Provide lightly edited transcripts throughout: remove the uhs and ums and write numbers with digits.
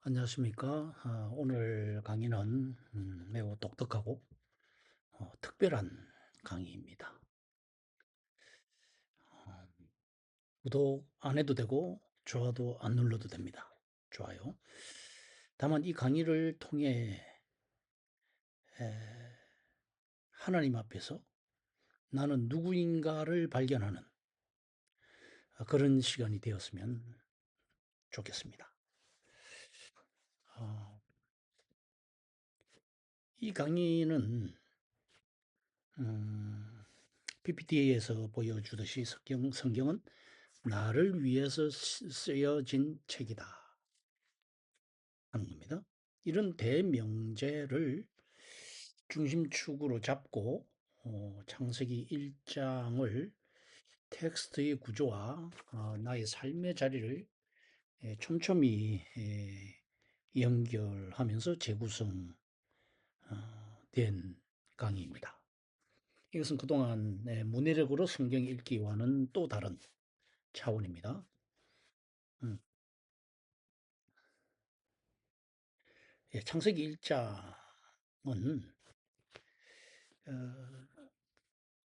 안녕하십니까. 오늘 강의는 매우 독특하고 특별한 강의입니다. 어, 구독 안 해도 되고 좋아도 안 눌러도 됩니다. 좋아요. 다만 이 강의를 통해 에, 하나님 앞에서 나는 누구인가를 발견하는 그런 시간이 되었으면 좋겠습니다. 어, 이 강의는 PPT에서 보여주듯이 성경은 나를 위해서 쓰여진 책이다 하는 겁니다. 이런 대명제를 중심축으로 잡고 창세기 1장을 텍스트의 구조와 나의 삶의 자리를 촘촘히 연결하면서 재구성된 강의입니다. 이것은 그동안 문해력으로 성경 읽기와는 또 다른 차원입니다. 음, 창세기 1장은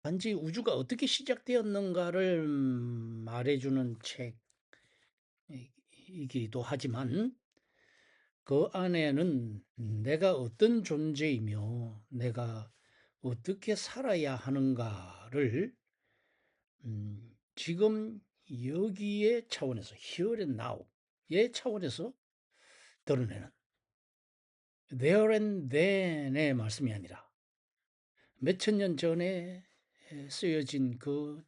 단지 우주가 어떻게 시작되었는가를 말해주는 책이기도 하지만 그 안에는 내가 어떤 존재이며 내가 어떻게 살아야 하는가를 지금 여기의 차원에서 here and now의 차원에서 드러내는 there and then의 말씀이 아니라 몇천 년 전에 쓰여진 그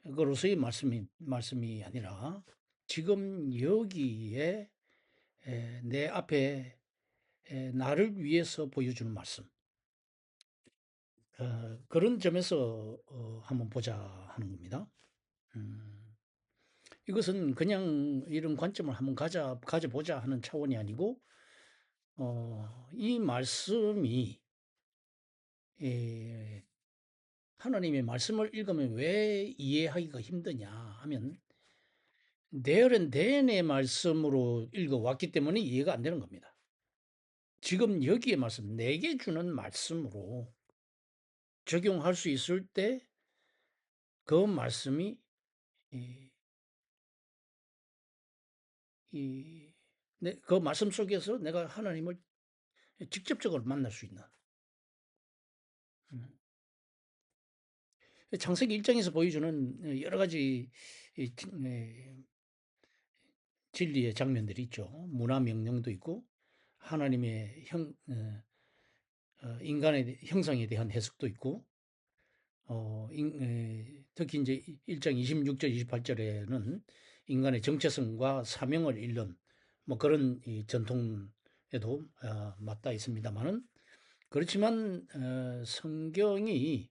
책으로서의 말씀이 아니라 지금 여기에 내 앞에 나를 위해서 보여주는 말씀. 그런 점에서 한번 보자 하는 겁니다. 이것은 그냥 이런 관점을 한번 가져보자 하는 차원이 아니고 이 말씀이 하나님의 말씀을 읽으면 왜 이해하기가 힘드냐 하면 there and then의 말씀으로 읽어왔기 때문에 이해가 안 되는 겁니다. 지금 여기에 말씀, 내게 주는 말씀으로 적용할 수 있을 때 그 말씀이 그 말씀 속에서 내가 하나님을 직접적으로 만날 수 있는 음. 창세기 1장에서 보여주는 여러 가지 진리의 장면들이 있죠. 문화 명령도 있고 하나님의 인간의 형상에 대한 해석도 있고 특히 이제 1장 26절 28절에는 인간의 정체성과 사명을 잃는 뭐 그런 이 전통에도 맞닿아 있습니다만은 그렇지만 성경이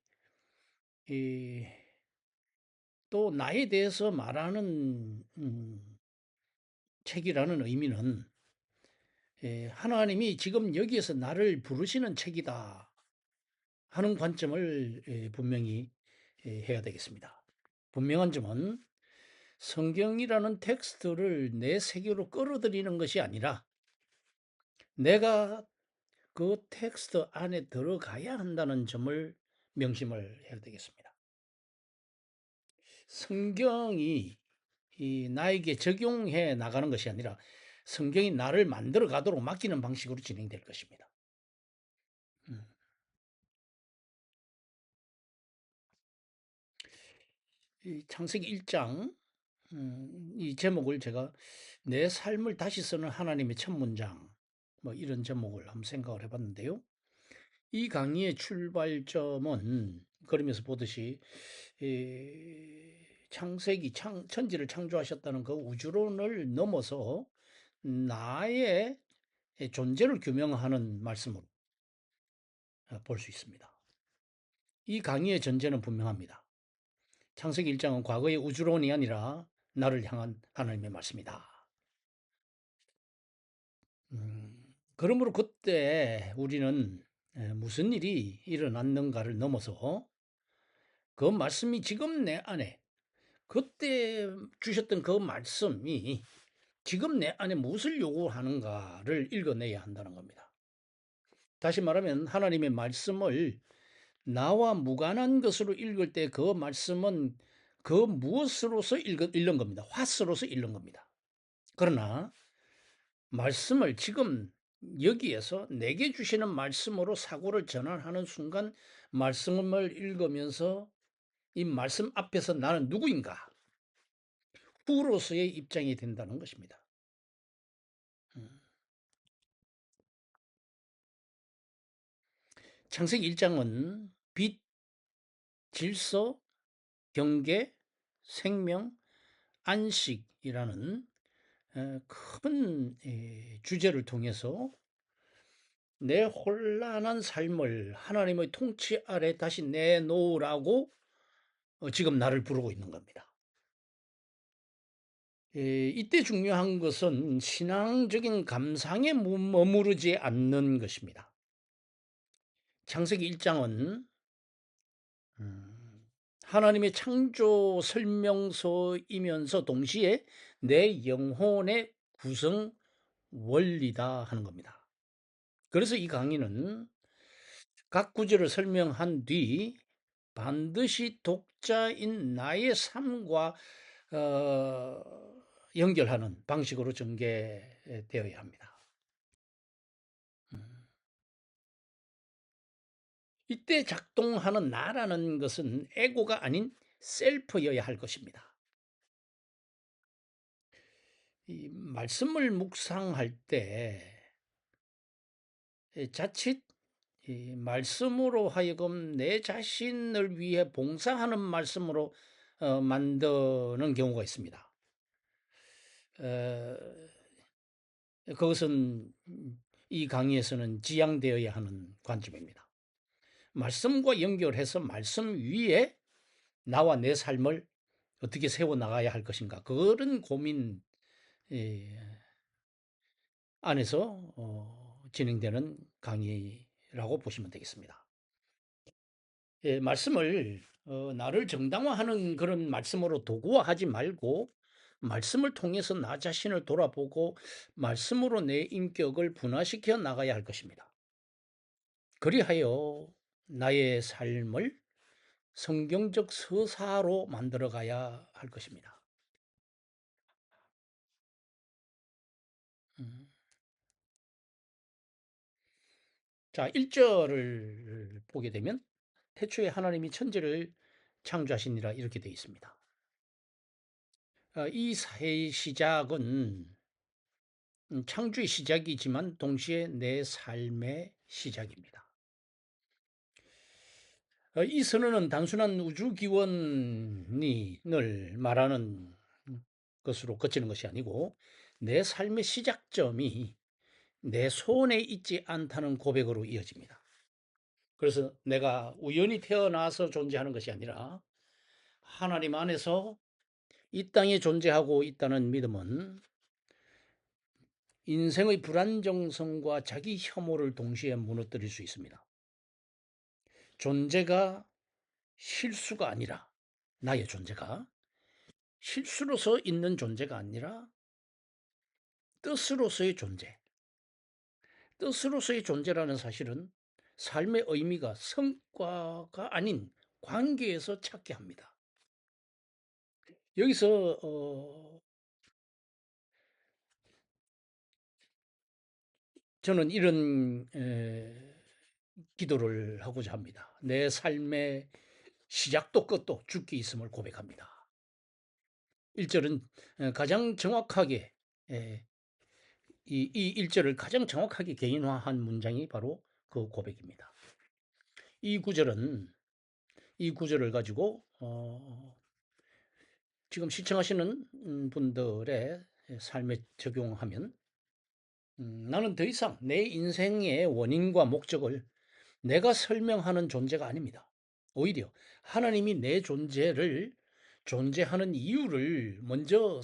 또 나에 대해서 말하는 책이라는 의미는 하나님이 지금 여기에서 나를 부르시는 책이다 하는 관점을 분명히 해야 되겠습니다. 분명한 점은 성경이라는 텍스트를 내 세계로 끌어들이는 것이 아니라 내가 그 텍스트 안에 들어가야 한다는 점을 명심을 해야 되겠습니다. 성경이 나에게 적용해 나가는 것이 아니라 성경이 나를 만들어 가도록 맡기는 방식으로 진행될 것입니다. 이 창세기 1장 이 제목을 제가 내 삶을 다시 쓰는 하나님의 첫 문장 뭐 이런 제목을 한번 생각을 해봤는데요. 이 강의의 출발점은 그러면서 보듯이 창세기 천지를 창조하셨다는 그 우주론을 넘어서 나의 존재를 규명하는 말씀으로 볼 수 있습니다. 이 강의의 전제는 분명합니다. 창세기 1장은 과거의 우주론이 아니라 나를 향한 하나님의 말씀이다. 그러므로 그때 우리는 무슨 일이 일어났는가를 넘어서 그 말씀이 지금 내 안에 그때 주셨던 그 말씀이 지금 내 안에 무엇을 요구하는가를 읽어내야 한다는 겁니다. 다시 말하면 하나님의 말씀을 나와 무관한 것으로 읽을 때 그 말씀은 그 무엇으로서 읽는 겁니다. 화스로서 읽는 겁니다. 그러나 말씀을 지금 여기에서 내게 주시는 말씀으로 사고를 전환하는 순간 말씀을 읽으면서 이 말씀 앞에서 나는 누구인가? 후로서의 입장이 된다는 것입니다. 창세기 1장은 빛, 질서, 경계, 생명, 안식이라는 큰 주제를 통해서 내 혼란한 삶을 하나님의 통치 아래 다시 내놓으라고 지금 나를 부르고 있는 겁니다. 이때 중요한 것은 신앙적인 감상에 머무르지 않는 것입니다. 창세기 1장은 하나님의 창조 설명서이면서 동시에 내 영혼의 구성 원리다 하는 겁니다. 그래서 이 강의는 각 구절을 설명한 뒤 반드시 독자인 나의 삶과 연결하는 방식으로 전개되어야 합니다. 이때 작동하는 나라는 것은 에고가 아닌 셀프여야 할 것입니다. 이 말씀을 묵상할 때 자칫 이 말씀으로 하여금 내 자신을 위해 봉사하는 말씀으로 만드는 경우가 있습니다. 그것은 이 강의에서는 지양되어야 하는 관점입니다. 말씀과 연결해서 말씀 위에 나와 내 삶을 어떻게 세워나가야 할 것인가, 그런 고민 안에서 진행되는 강의라고 보시면 되겠습니다. 말씀을 나를 정당화하는 그런 말씀으로 도구화하지 말고 말씀을 통해서 나 자신을 돌아보고 말씀으로 내 인격을 분화시켜 나가야 할 것입니다. 그리하여 나의 삶을 성경적 서사로 만들어 가야 할 것입니다. 자, 1절을 보게 되면 태초에 하나님이 천지를 창조하시니라 이렇게 되어 있습니다. 이 사회의 시작은 창조의 시작이지만 동시에 내 삶의 시작입니다. 이 선언은 단순한 우주 기원을 말하는 것으로 그치는 것이 아니고 내 삶의 시작점이 내 손에 있지 않다는 고백으로 이어집니다. 그래서 내가 우연히 태어나서 존재하는 것이 아니라 하나님 안에서 이 땅에 존재하고 있다는 믿음은 인생의 불안정성과 자기 혐오를 동시에 무너뜨릴 수 있습니다. 존재가 실수가 아니라, 나의 존재가 실수로서 있는 존재가 아니라 뜻으로서의 존재, 뜻으로서의 존재라는 사실은 삶의 의미가 성과가 아닌 관계에서 찾게 합니다. 여기서 저는 이런 기도를 하고자 합니다. 내 삶의 시작도 끝도 주께 있음을 고백합니다. 1절은 가장 정확하게 이 1절을 가장 정확하게 개인화한 문장이 바로 그 고백입니다. 이 구절은 이 구절을 가지고 지금 시청하시는 분들의 삶에 적용하면 나는 더 이상 내 인생의 원인과 목적을 내가 설명하는 존재가 아닙니다. 오히려 하나님이 내 존재하는 이유를 먼저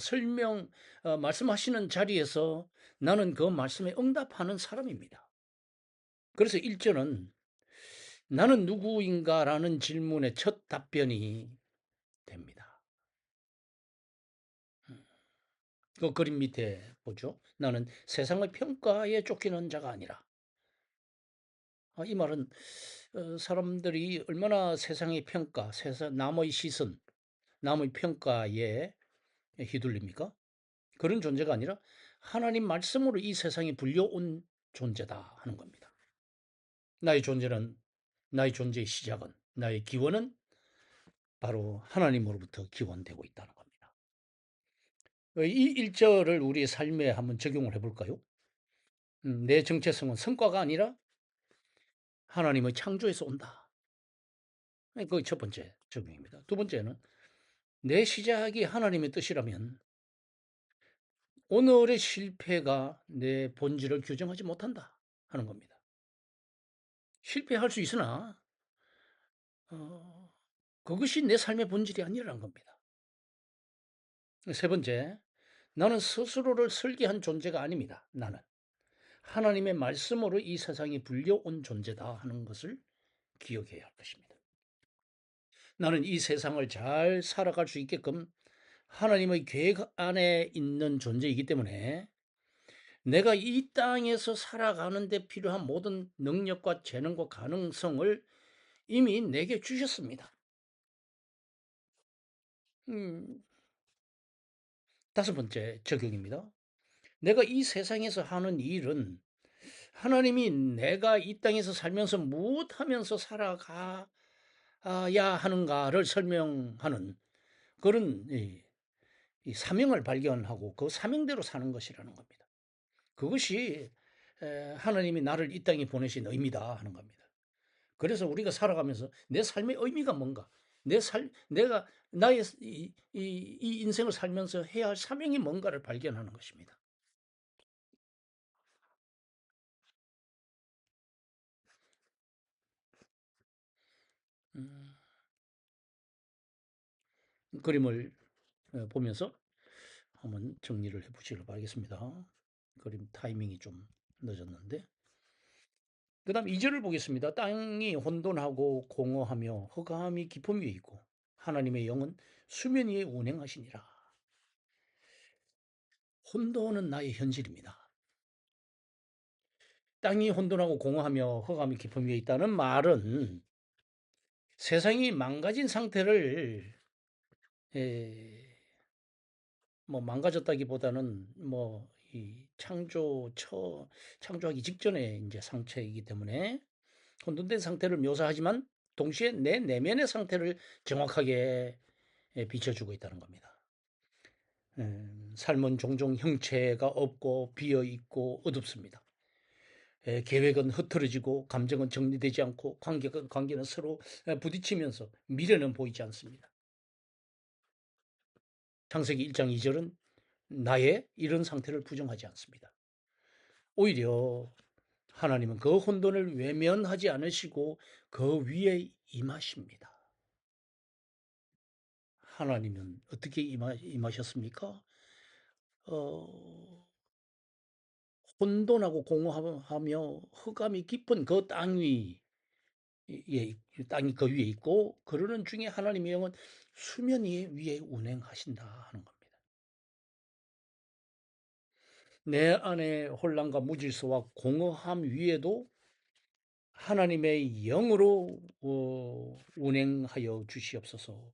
말씀하시는 자리에서 나는 그 말씀에 응답하는 사람입니다. 그래서 1절은 나는 누구인가라는 질문의 첫 답변이 됩니다. 그 그림 밑에 보죠. 나는 세상의 평가에 쫓기는 자가 아니라. 이 말은 사람들이 얼마나 세상의 평가, 남의 시선, 남의 평가에 휘둘립니까? 그런 존재가 아니라 하나님 말씀으로 이 세상에 불려온 존재다 하는 겁니다. 나의 존재는, 나의 존재의 시작은, 나의 기원은 바로 하나님으로부터 기원되고 있다는 겁니다. 이 일절을 우리의 삶에 한번 적용을 해볼까요? 내 정체성은 성과가 아니라 하나님의 창조에서 온다. 그게 첫 번째 적용입니다. 두 번째는 내 시작이 하나님의 뜻이라면 오늘의 실패가 내 본질을 규정하지 못한다 하는 겁니다. 실패할 수 있으나 그것이 내 삶의 본질이 아니라는 겁니다. 세 번째, 나는 스스로를 설계한 존재가 아닙니다. 나는 하나님의 말씀으로 이 세상에 불려온 존재다 하는 것을 기억해야 할 것입니다. 나는 이 세상을 잘 살아갈 수 있게끔 하나님의 계획 안에 있는 존재이기 때문에 내가 이 땅에서 살아가는 데 필요한 모든 능력과 재능과 가능성을 이미 내게 주셨습니다. 음, 다섯 번째 적용입니다. 내가 이 세상에서 하는 일은 하나님이 내가 이 땅에서 살면서 무엇하면서 살아가야 하는가를 설명하는 그런 이 사명을 발견하고 그 사명대로 사는 것이라는 겁니다. 그것이 하나님이 나를 이 땅에 보내신 의미다 하는 겁니다. 그래서 우리가 살아가면서 내 삶의 의미가 뭔가, 내가 나의 이 인생을 살면서 해야 할 사명이 뭔가를 발견하는 것입니다. 음, 그림을 보면서 한번 정리를 해보시길 바라겠습니다. 그림 타이밍이 좀 늦었는데. 그 다음 2절을 보겠습니다. 땅이 혼돈하고 공허하며 흑암이 깊음 위에 있고 하나님의 영은 수면 위에 운행하시니라. 혼돈은 나의 현실입니다. 땅이 혼돈하고 공허하며 흑암이 깊음 위에 있다는 말은 세상이 망가진 상태를 에, 뭐 망가졌다기보다는 뭐 이 창조하기 직전에 이제 상태이기 때문에 혼돈된 상태를 묘사하지만 동시에 내 내면의 상태를 정확하게 비춰주고 있다는 겁니다. 삶은 종종 형체가 없고 비어 있고 어둡습니다. 계획은 흐트러지고 감정은 정리되지 않고 관계는 서로 부딪히면서 미래는 보이지 않습니다. 창세기 1장 2절은 나의 이런 상태를 부정하지 않습니다. 오히려 하나님은 그 혼돈을 외면하지 않으시고 그 위에 임하십니다. 하나님은 어떻게 임하셨습니까? 어, 혼돈하고 공허하며 흑암이 깊은 그 땅이 그 위에 있고 그러는 중에 하나님의 영은 수면 위에 운행하신다 하는 겁니다. 내 안에 혼란과 무질서와 공허함 위에도 하나님의 영으로 운행하여 주시옵소서.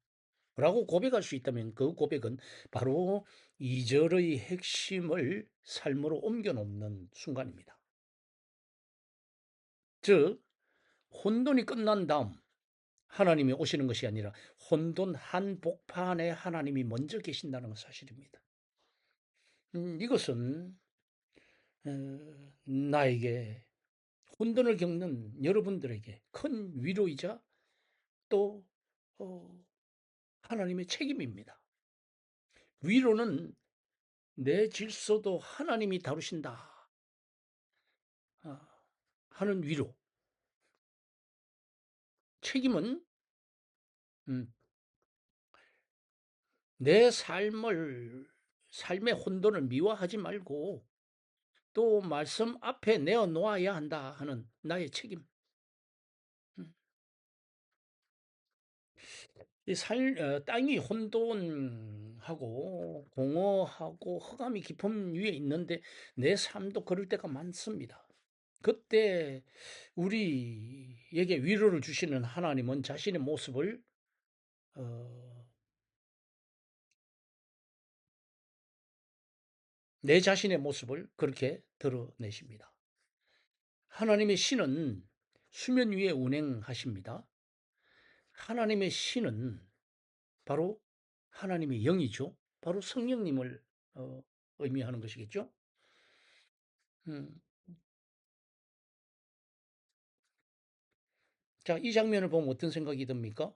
라고 고백할 수 있다면 그 고백은 바로 2절의 핵심을 삶으로 옮겨 놓는 순간입니다. 즉, 혼돈이 끝난 다음 하나님이 오시는 것이 아니라 혼돈 한복판에 하나님이 먼저 계신다는 사실입니다. 이것은 나에게 혼돈을 겪는 여러분들에게 큰 위로이자 또 어, 하나님의 책임입니다. 위로는 내 질서도 하나님이 다루신다 아, 하는 위로. 책임은 음, 내 삶의 혼돈을 미화하지 말고 또 말씀 앞에 내어 놓아야 한다 하는 나의 책임. 음, 땅이 혼돈하고 공허하고 흑암이 깊은 위에 있는데 내 삶도 그럴 때가 많습니다. 그때 우리에게 위로를 주시는 하나님은 자신의 모습을 어, 내 자신의 모습을 그렇게 드러내십니다. 하나님의 신은 수면 위에 운행하십니다. 하나님의 신은 바로 하나님의 영이죠. 바로 성령님을 어, 의미하는 것이겠죠. 음, 자, 이 장면을 보면 어떤 생각이 듭니까?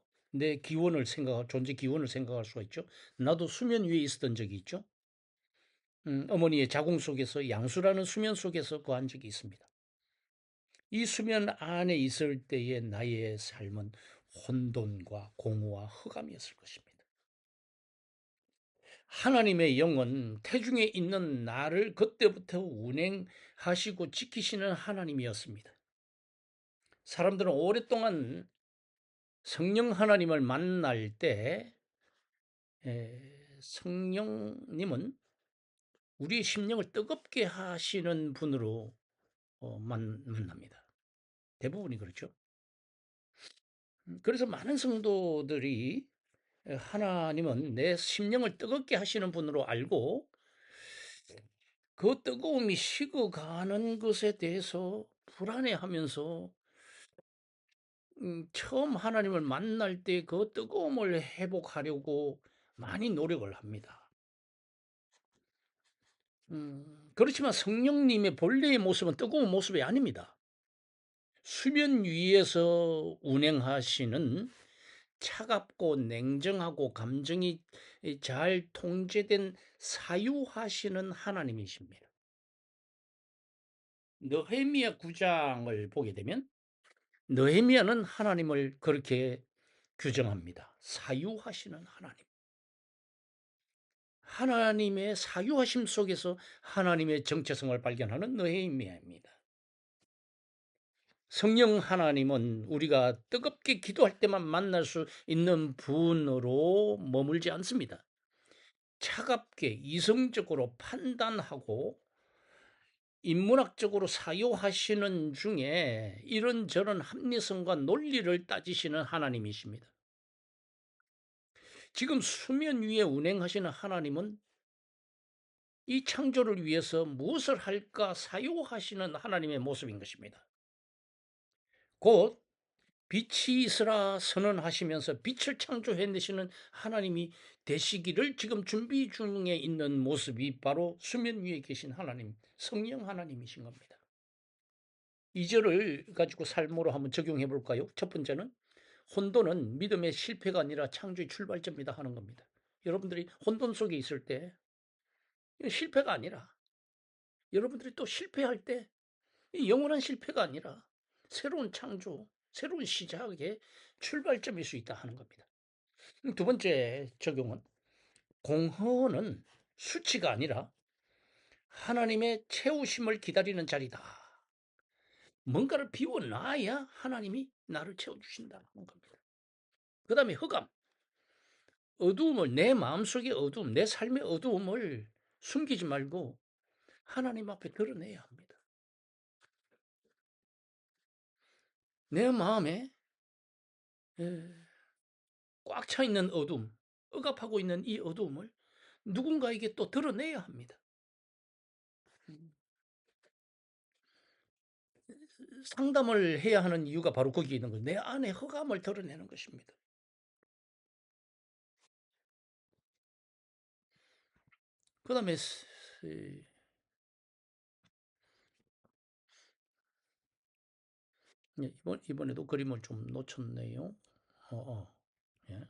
존재 기원을 생각할 수가 있죠. 나도 수면 위에 있었던 적이 있죠. 어머니의 자궁 속에서 양수라는 수면 속에서 거한 적이 있습니다. 이 수면 안에 있을 때의 나의 삶은 혼돈과 공허와 흑암이었을 것입니다. 하나님의 영은 태중에 있는 나를 그때부터 운행하시고 지키시는 하나님이었습니다. 사람들은 오랫동안 성령 하나님을 만날 때 성령님은 우리의 심령을 뜨겁게 하시는 분으로 만납니다. 대부분이 그렇죠. 그래서 많은 성도들이 하나님은 내 심령을 뜨겁게 하시는 분으로 알고 그 뜨거움이 식어가는 것에 대해서 불안해하면서 처음 하나님을 만날 때 그 뜨거움을 회복하려고 많이 노력을 합니다. 그렇지만 성령님의 본래의 모습은 뜨거운 모습이 아닙니다. 수면 위에서 운행하시는 차갑고 냉정하고 감정이 잘 통제된 사유하시는 하나님이십니다. 느헤미야 9장을 보게 되면 느헤미야는 하나님을 그렇게 규정합니다. 사유하시는 하나님. 하나님의 사유하심 속에서 하나님의 정체성을 발견하는 느헤미야입니다. 성령 하나님은 우리가 뜨겁게 기도할 때만 만날 수 있는 분으로 머물지 않습니다. 차갑게 이성적으로 판단하고 인문학적으로 사유하시는 중에 이런저런 합리성과 논리를 따지시는 하나님이십니다. 지금 수면 위에 운행하시는 하나님은 이 창조를 위해서 무엇을 할까 사유하시는 하나님의 모습인 것입니다. 곧 빛이 있으라 선언하시면서 빛을 창조해내시는 하나님이 되시기를 지금 준비 중에 있는 모습이 바로 수면 위에 계신 하나님, 성령 하나님이신 겁니다. 2절을 가지고 삶으로 한번 적용해 볼까요? 첫 번째는 혼돈은 믿음의 실패가 아니라 창조의 출발점이다 하는 겁니다. 여러분들이 혼돈 속에 있을 때 실패가 아니라 여러분들이 또 실패할 때 영원한 실패가 아니라 새로운 창조, 새로운 시작의 출발점일 수 있다 하는 겁니다. 두 번째 적용은 공허는 수치가 아니라 하나님의 채우심을 기다리는 자리다. 뭔가를 비워놔야 하나님이 나를 채워주신다는 겁니다. 그 다음에 흑암, 어두움을 내 마음속의 어두움, 내 삶의 어두움을 숨기지 말고 하나님 앞에 드러내야 합니다. 내 마음에 꽉 차 있는 어둠, 억압하고 있는 이 어두움을 누군가에게 또 드러내야 합니다. 상담을 해야 하는 이유가 바로 거기에 있는 거예요. 내 안에 흑암을 드러내는 것입니다. 그 다음에 이번에도 그림을 좀 놓쳤네요. 예.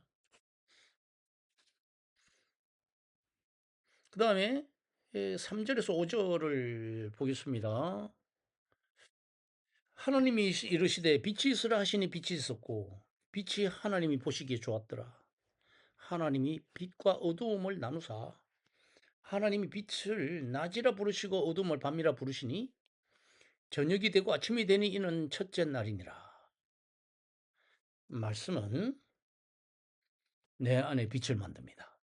그 다음에 3절에서 5절을 보겠습니다. 하나님이 이르시되 빛이 있으라 하시니 빛이 있었고 빛이 하나님이 보시기에 좋았더라. 하나님이 빛과 어두움을 나누사 하나님이 빛을 낮이라 부르시고 어둠을 밤이라 부르시니 저녁이 되고 아침이 되니 이는 첫째 날이니라. 말씀은 내 안에 빛을 만듭니다.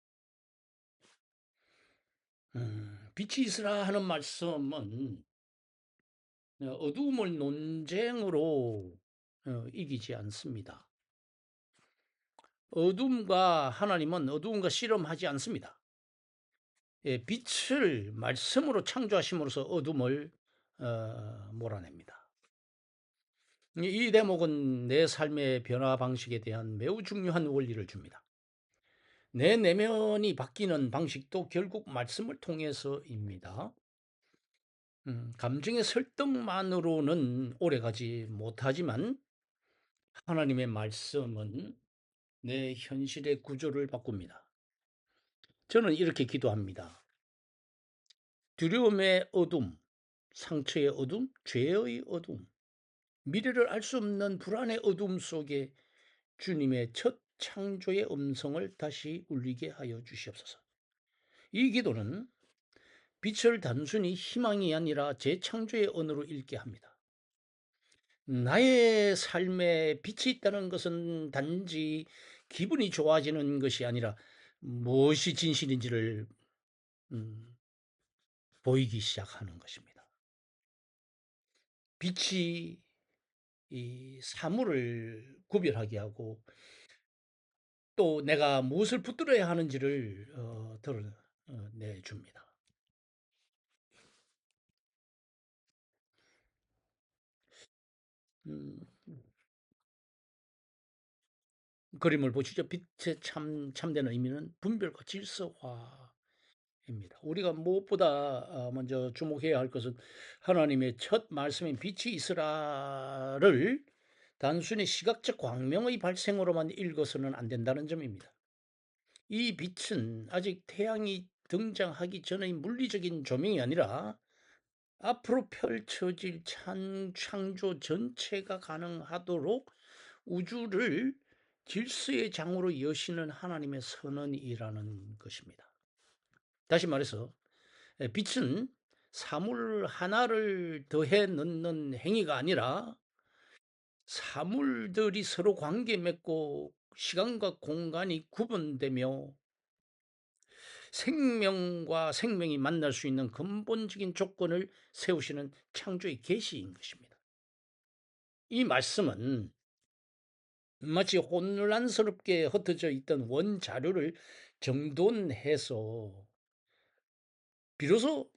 빛이 있으라 하는 말씀은 어두움을 논쟁으로 이기지 않습니다. 어둠과 하나님은 어두움과 씨름하지 않습니다. 예, 빛을 말씀으로 창조하심으로써 어둠을 몰아냅니다. 이 대목은 내 삶의 변화 방식에 대한 매우 중요한 원리를 줍니다. 내 내면이 바뀌는 방식도 결국 말씀을 통해서입니다. 감정의 설득만으로는 오래가지 못하지만 하나님의 말씀은 내 현실의 구조를 바꿉니다. 저는 이렇게 기도합니다. 두려움의 어둠, 상처의 어둠, 죄의 어둠, 미래를 알 수 없는 불안의 어둠 속에 주님의 첫 창조의 음성을 다시 울리게 하여 주시옵소서. 이 기도는 빛을 단순히 희망이 아니라 재창조의 언어로 읽게 합니다. 나의 삶에 빛이 있다는 것은 단지 기분이 좋아지는 것이 아니라 무엇이 진실인지를 보이기 시작하는 것입니다. 빛이 이 사물을 구별하게 하고 또 내가 무엇을 붙들어야 하는지를 드러내줍니다. 음, 그림을 보시죠. 빛의 참된 의미는 분별과 질서화입니다. 우리가 무엇보다 먼저 주목해야 할 것은 하나님의 첫 말씀인 빛이 있으라를 단순히 시각적 광명의 발생으로만 읽어서는 안 된다는 점입니다. 이 빛은 아직 태양이 등장하기 전의 물리적인 조명이 아니라 앞으로 펼쳐질 창조 전체가 가능하도록 우주를 질서의 장으로 여시는 하나님의 선언이라는 것입니다. 다시 말해서 빛은 사물 하나를 더해 넣는 행위가 아니라 사물들이 서로 관계 맺고 시간과 공간이 구분되며 생명과 생명이 만날 수 있는 근본적인 조건을 세우시는 창조의 계시인 것입니다. 이 말씀은 마치 혼란스럽게 흩어져 있던 원자료를 정돈해서 비로소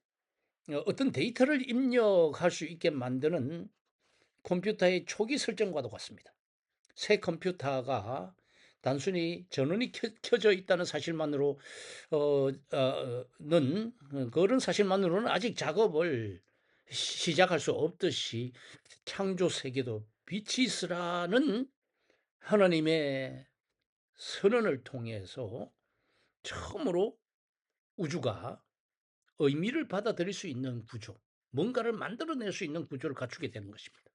어떤 데이터를 입력할 수 있게 만드는 컴퓨터의 초기 설정과도 같습니다. 새 컴퓨터가 단순히 전원이 켜져 있다는 사실만으로 그런 사실만으로는 아직 작업을 시작할 수 없듯이 창조 세계도 빛이 있으라는 하나님의 선언을 통해서 처음으로 우주가 의미를 받아들일 수 있는 구조, 뭔가를 만들어낼 수 있는 구조를 갖추게 되는 것입니다.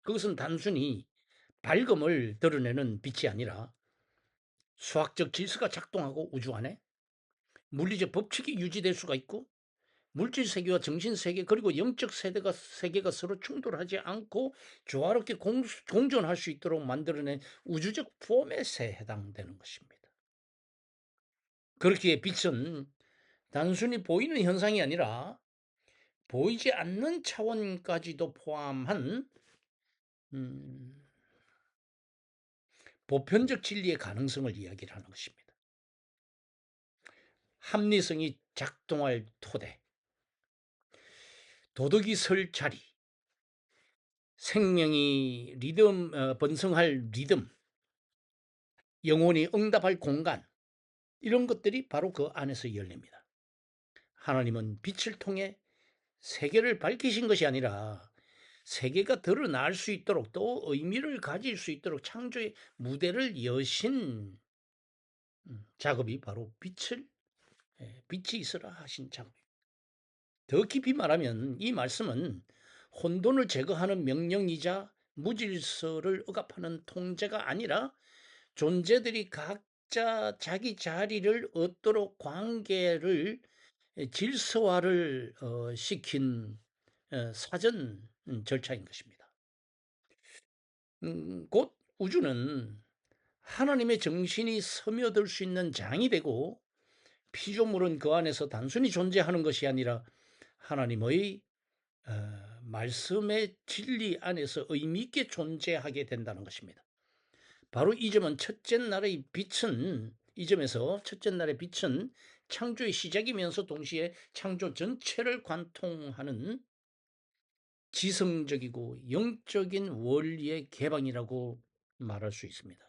그것은 단순히 밝음을 드러내는 빛이 아니라 수학적 질서가 작동하고 우주 안에 물리적 법칙이 유지될 수가 있고 물질 세계와 정신 세계 그리고 영적 세계가 서로 충돌하지 않고 조화롭게 공존할 수 있도록 만들어낸 우주적 포맷에 해당되는 것입니다. 그렇기에 빛은 단순히 보이는 현상이 아니라 보이지 않는 차원까지도 포함한 보편적 진리의 가능성을 이야기를 하는 것입니다. 합리성이 작동할 토대, 도덕이 설 자리, 생명이 번성할 리듬, 영혼이 응답할 공간, 이런 것들이 바로 그 안에서 열립니다. 하나님은 빛을 통해 세계를 밝히신 것이 아니라 세계가 드러날 수 있도록 또 의미를 가질 수 있도록 창조의 무대를 여신 작업이 바로 빛이 있으라 하신 작업입니다. 더 깊이 말하면 이 말씀은 혼돈을 제거하는 명령이자 무질서를 억압하는 통제가 아니라 존재들이 각자 자기 자리를 얻도록 관계를 질서화를 시킨 사전 절차인 것입니다. 곧 우주는 하나님의 정신이 스며들 수 있는 장이 되고, 피조물은 그 안에서 단순히 존재하는 것이 아니라 하나님의 말씀의 진리 안에서 의미 있게 존재하게 된다는 것입니다. 바로 이 점은 첫째 날의 빛은, 이 점에서 첫째 날의 빛은 창조의 시작이면서 동시에 창조 전체를 관통하는 지성적이고 영적인 원리의 개방이라고 말할 수 있습니다.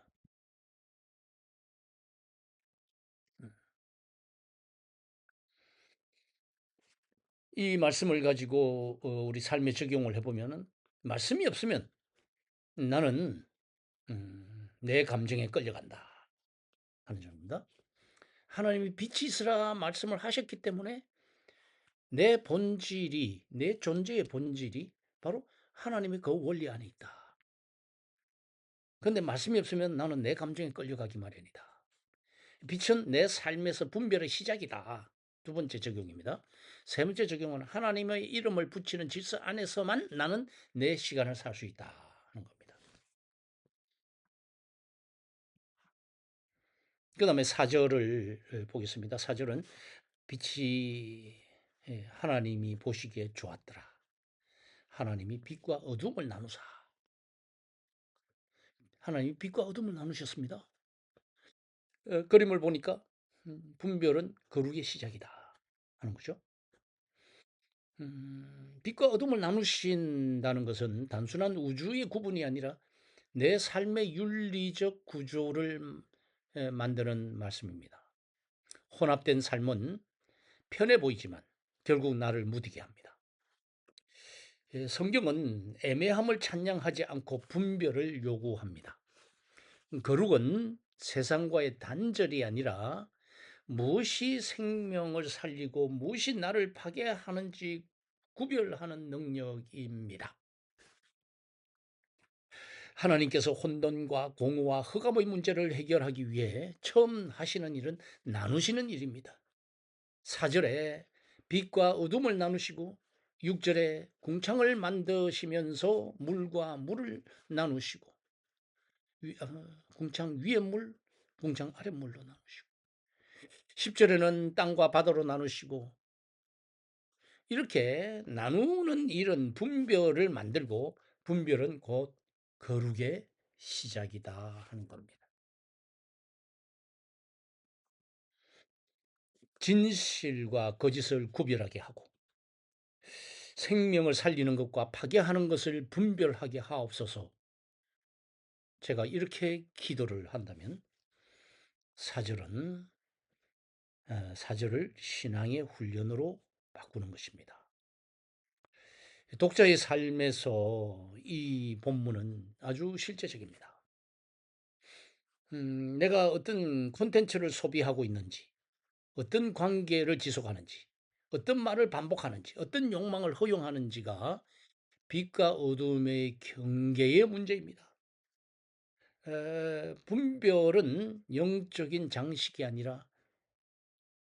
이 말씀을 가지고 우리 삶에 적용을 해보면, 말씀이 없으면 나는 내 감정에 끌려간다 하는 점입니다. 하나님이 빛이 있으라 말씀을 하셨기 때문에 내 본질이, 내 존재의 본질이 바로 하나님의 그 원리 안에 있다. 그런데 말씀이 없으면 나는 내 감정에 끌려가기 마련이다. 빛은 내 삶에서 분별의 시작이다. 두 번째 적용입니다. 세 번째 적용은 하나님의 이름을 붙이는 질서 안에서만 나는 내 시간을 살 수 있다 하는 겁니다. 그 다음에 4절을 보겠습니다. 4절은 빛이 하나님이 보시기에 좋았더라. 하나님이 빛과 어둠을 나누사. 하나님이 빛과 어둠을 나누셨습니다. 그림을 보니까 분별은 거룩의 시작이다 하는 거죠. 빛과 어둠을 나누신다는 것은 단순한 우주의 구분이 아니라 내 삶의 윤리적 구조를 만드는 말씀입니다. 혼합된 삶은 편해 보이지만 결국 나를 무디게 합니다. 성경은 애매함을 찬양하지 않고 분별을 요구합니다. 거룩은 세상과의 단절이 아니라 무엇이 생명을 살리고 무엇이 나를 파괴하는지 구별하는 능력입니다. 하나님께서 혼돈과 공허와 흑암의 문제를 해결하기 위해 처음 하시는 일은 나누시는 일입니다. 4절에 빛과 어둠을 나누시고 6절에 궁창을 만드시면서 물과 물을 나누시고 궁창 위의 물, 궁창 아래 물로 나누시고 10절에는 땅과 바다로 나누시고 이렇게 나누는 일은 분별을 만들고 분별은 곧 거룩의 시작이다 하는 겁니다. 진실과 거짓을 구별하게 하고 생명을 살리는 것과 파괴하는 것을 분별하게 하옵소서. 제가 이렇게 기도를 한다면 사절은 사절을 신앙의 훈련으로 바꾸는 것입니다. 독자의 삶에서 이 본문은 아주 실제적입니다. 내가 어떤 콘텐츠를 소비하고 있는지, 어떤 관계를 지속하는지, 어떤 말을 반복하는지, 어떤 욕망을 허용하는지가 빛과 어둠의 경계의 문제입니다. 분별은 영적인 장식이 아니라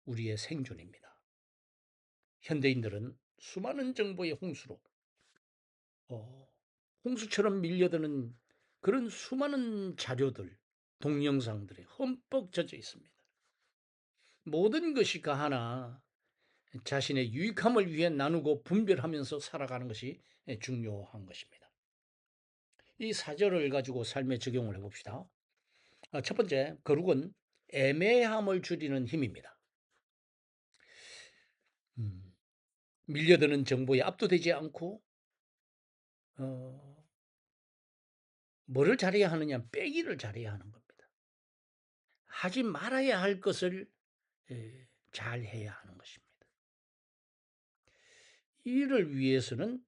우리의 생존입니다. 현대인들은 수많은 정보의 홍수로 홍수처럼 밀려드는 그런 수많은 자료들, 동영상들에 흠뻑 젖어 있습니다. 모든 것이 가하나 자신의 유익함을 위해 나누고 분별하면서 살아가는 것이 중요한 것입니다. 이 사절을 가지고 삶에 적용을 해봅시다. 첫 번째, 거룩은 애매함을 줄이는 힘입니다. 밀려드는 정보에 압도되지 않고 뭐를 잘해야 하느냐, 빼기를 잘해야 하는 겁니다. 하지 말아야 할 것을 잘해야 하는 것입니다. 이를 위해서는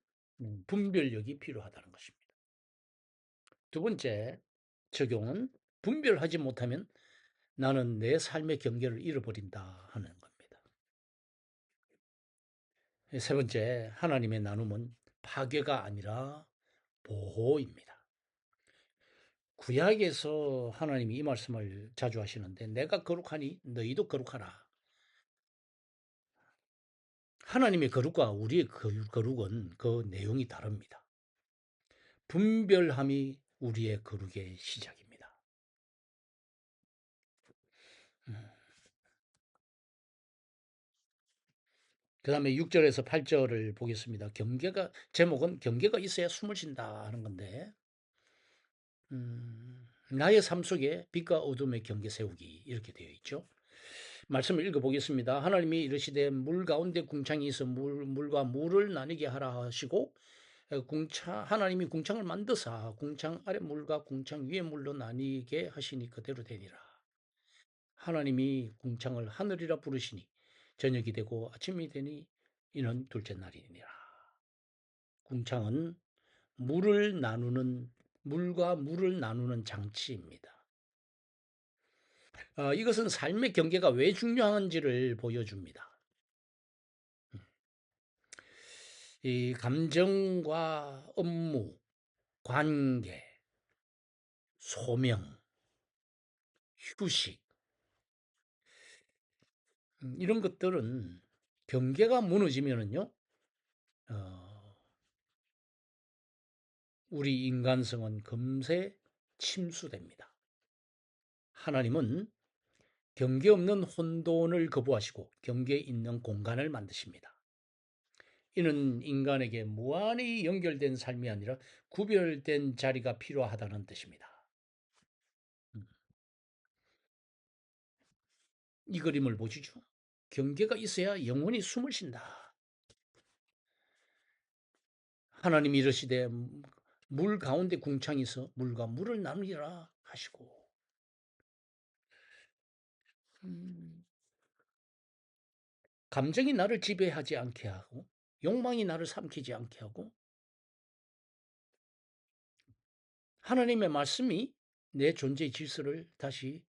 분별력이 필요하다는 것입니다. 두 번째 적용은 분별하지 못하면 나는 내 삶의 경계를 잃어버린다 하는 겁니다. 세 번째, 하나님의 나눔은 파괴가 아니라 보호입니다. 구약에서 하나님이 이 말씀을 자주 하시는데 내가 거룩하니 너희도 거룩하라. 하나님의 거룩과 우리의 거룩은 그 내용이 다릅니다. 분별함이 우리의 거룩의 시작입니다. 그 다음에 6절에서 8절을 보겠습니다. 제목은 경계가 있어야 숨을 쉰다 하는 건데, 나의 삶 속에 빛과 어둠의 경계 세우기 이렇게 되어 있죠. 말씀을 읽어보겠습니다. 하나님이 이르시되 물 가운데 궁창이 있어 물과 물을 나뉘게 하라 하시고 하나님이 궁창을 만드사 궁창 아래 물과 궁창 위에 물로 나뉘게 하시니 그대로 되니라. 하나님이 궁창을 하늘이라 부르시니 저녁이 되고 아침이 되니 이는 둘째 날이니라. 궁창은 물과 물을 나누는 장치입니다. 이것은 삶의 경계가 왜 중요한지를 보여줍니다. 이 감정과 업무, 관계, 소명, 휴식, 이런 것들은 경계가 무너지면은요, 어, 우리 인간성은 금세 침수됩니다. 하나님은 경계 없는 혼돈을 거부하시고 경계 있는 공간을 만드십니다. 이는 인간에게 무한히 연결된 삶이 아니라 구별된 자리가 필요하다는 뜻입니다. 음, 이 그림을 보시죠. 경계가 있어야 영혼이 숨을 쉰다. 하나님이 이르시되 물 가운데 궁창이 있어 물과 물을 나누리라 하시고, 음, 감정이 나를 지배하지 않게 하고 욕망이 나를 삼키지 않게 하고 하나님의 말씀이 내 존재의 질서를 다시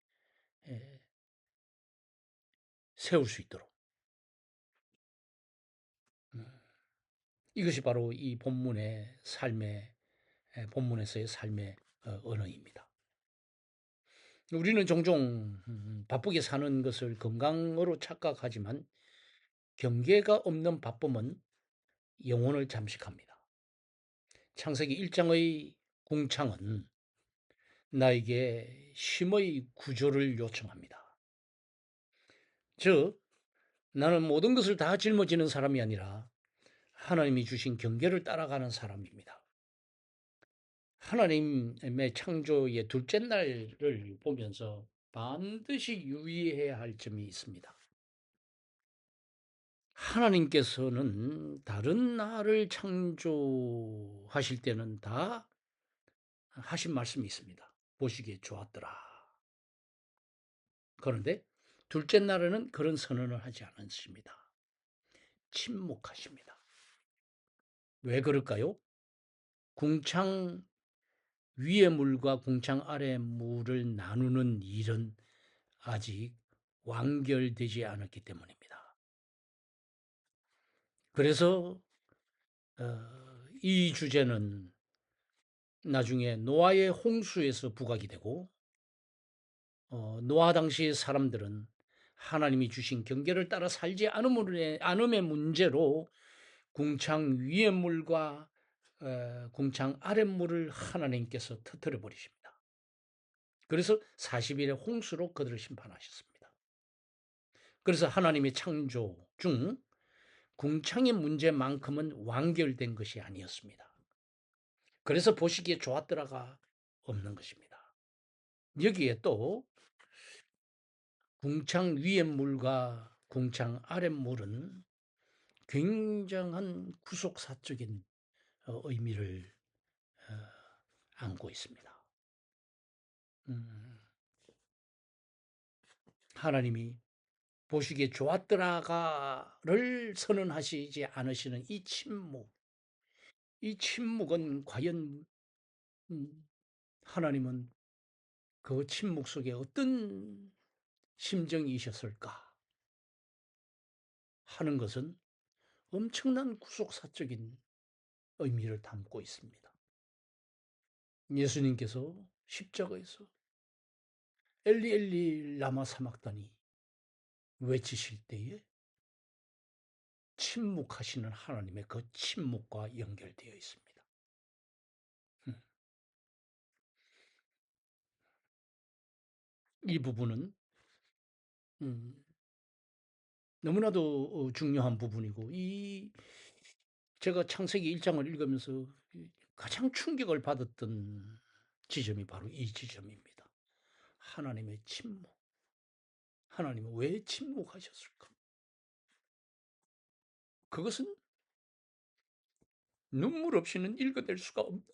세울 수 있도록, 음, 이것이 바로 이 본문에서의 삶의 언어입니다. 우리는 종종 바쁘게 사는 것을 건강으로 착각하지만 경계가 없는 바쁨은 영혼을 잠식합니다. 창세기 1장의 궁창은 나에게 쉼의 구조를 요청합니다. 즉, 나는 모든 것을 다 짊어지는 사람이 아니라 하나님이 주신 경계를 따라가는 사람입니다. 하나님의 창조의 둘째 날을 보면서 반드시 유의해야 할 점이 있습니다. 하나님께서는 다른 날을 창조하실 때는 다 하신 말씀이 있습니다. 보시기에 좋았더라. 그런데 둘째 날에는 그런 선언을 하지 않으십니다. 침묵하십니다. 왜 그럴까요? 궁창 위의 물과 궁창 아래의 물을 나누는 일은 아직 완결되지 않았기 때문입니다. 그래서 이 주제는 나중에 노아의 홍수에서 부각이 되고, 노아 당시 사람들은 하나님이 주신 경계를 따라 살지 않음의 문제로 궁창 위의 물과 궁창 아랫 물을 하나님께서 터뜨려 버리십니다. 그래서 40일의 홍수로 그들을 심판하셨습니다. 그래서 하나님의 창조 중 궁창의 문제만큼은 완결된 것이 아니었습니다. 그래서 보시기에 좋았더라가 없는 것입니다. 여기에 또 궁창 위의 물과 궁창 아랫 물은 굉장한 구속사적인 의미를 안고 있습니다. 하나님이 보시기에 좋았더라가를 선언하시지 않으시는 이 침묵은 과연 하나님은 그 침묵 속에 어떤 심정이셨을까 하는 것은 엄청난 구속사적인 의미를 담고 있습니다. 예수님께서 십자가에서 엘리 엘리 라마 사막다니 외치실 때에 침묵하시는 하나님의 그 침묵과 연결되어 있습니다. 이 부분은 너무나도 중요한 부분이고 이 제가 창세기 1장을 읽으면서 가장 충격을 받았던 지점이 바로 이 지점입니다. 하나님의 침묵. 하나님은 왜 침묵하셨을까? 그것은 눈물 없이는 읽어낼 수가 없는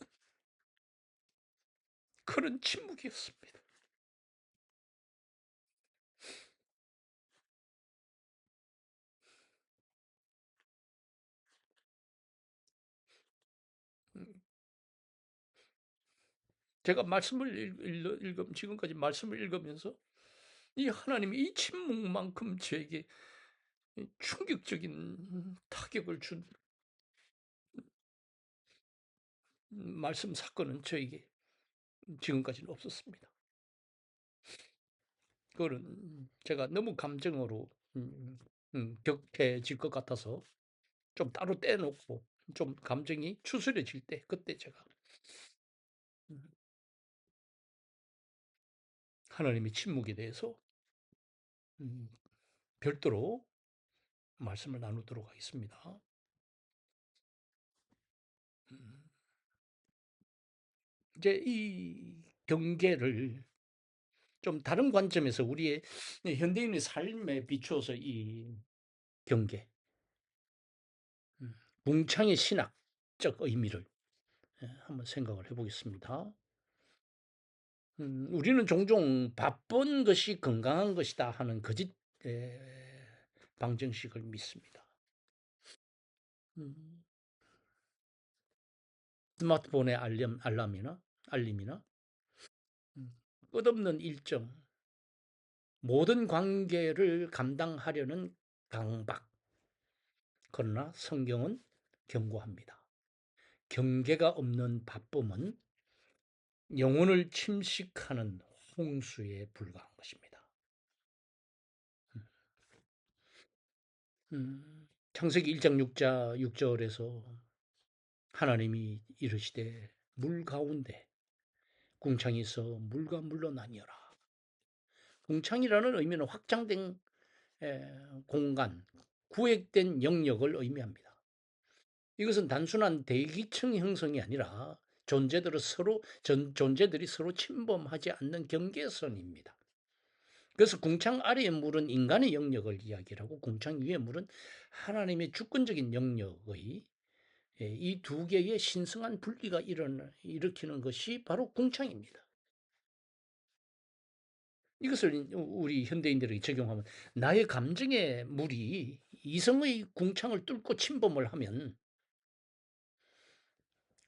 그런 침묵이었습니다. 음, 제가 말씀을 지금까지 말씀을 읽으면서 이 하나님이 이 침묵만큼 저에게 충격적인 타격을 준 말씀 사건은 저에게 지금까지는 없었습니다. 그거는 제가 너무 감정으로 격해질 것 같아서 좀 따로 떼놓고 좀 감정이 추스려질 때 그때 제가 음, 하나님의 침묵에 대해서 음, 별도로 말씀을 나누도록 하겠습니다. 음, 이제 이 경계를 좀 다른 관점에서 우리의 현대인의 삶에 비추어서 이 경계, 궁창의 신학적 의미를 한번 생각을 해보겠습니다. 우리는 종종 바쁜 것이 건강한 것이다 하는 거짓 방정식을 믿습니다. 음, 스마트폰의 알림이나 음, 끝없는 일정, 모든 관계를 감당하려는 강박. 그러나 성경은 경고합니다. 경계가 없는 바쁨은 영혼을 침식하는 홍수에 불과한 것입니다. 창세기 1장 6절에서 하나님이 이르시되 물 가운데 궁창이 있어 물과 물로 나뉘어라. 궁창이라는 의미는 확장된 공간, 구획된 영역을 의미합니다. 이것은 단순한 대기층 형성이 아니라 존재들이 서로 침범하지 않는 경계선입니다. 그래서 궁창 아래의 물은 인간의 영역을 이야기하고 궁창 위의 물은 하나님의 주권적인 영역의 이 두 개의 신성한 분리가 일으키는 것이 바로 궁창입니다. 이것을 우리 현대인들에게 적용하면 나의 감정의 물이 이성의 궁창을 뚫고 침범을 하면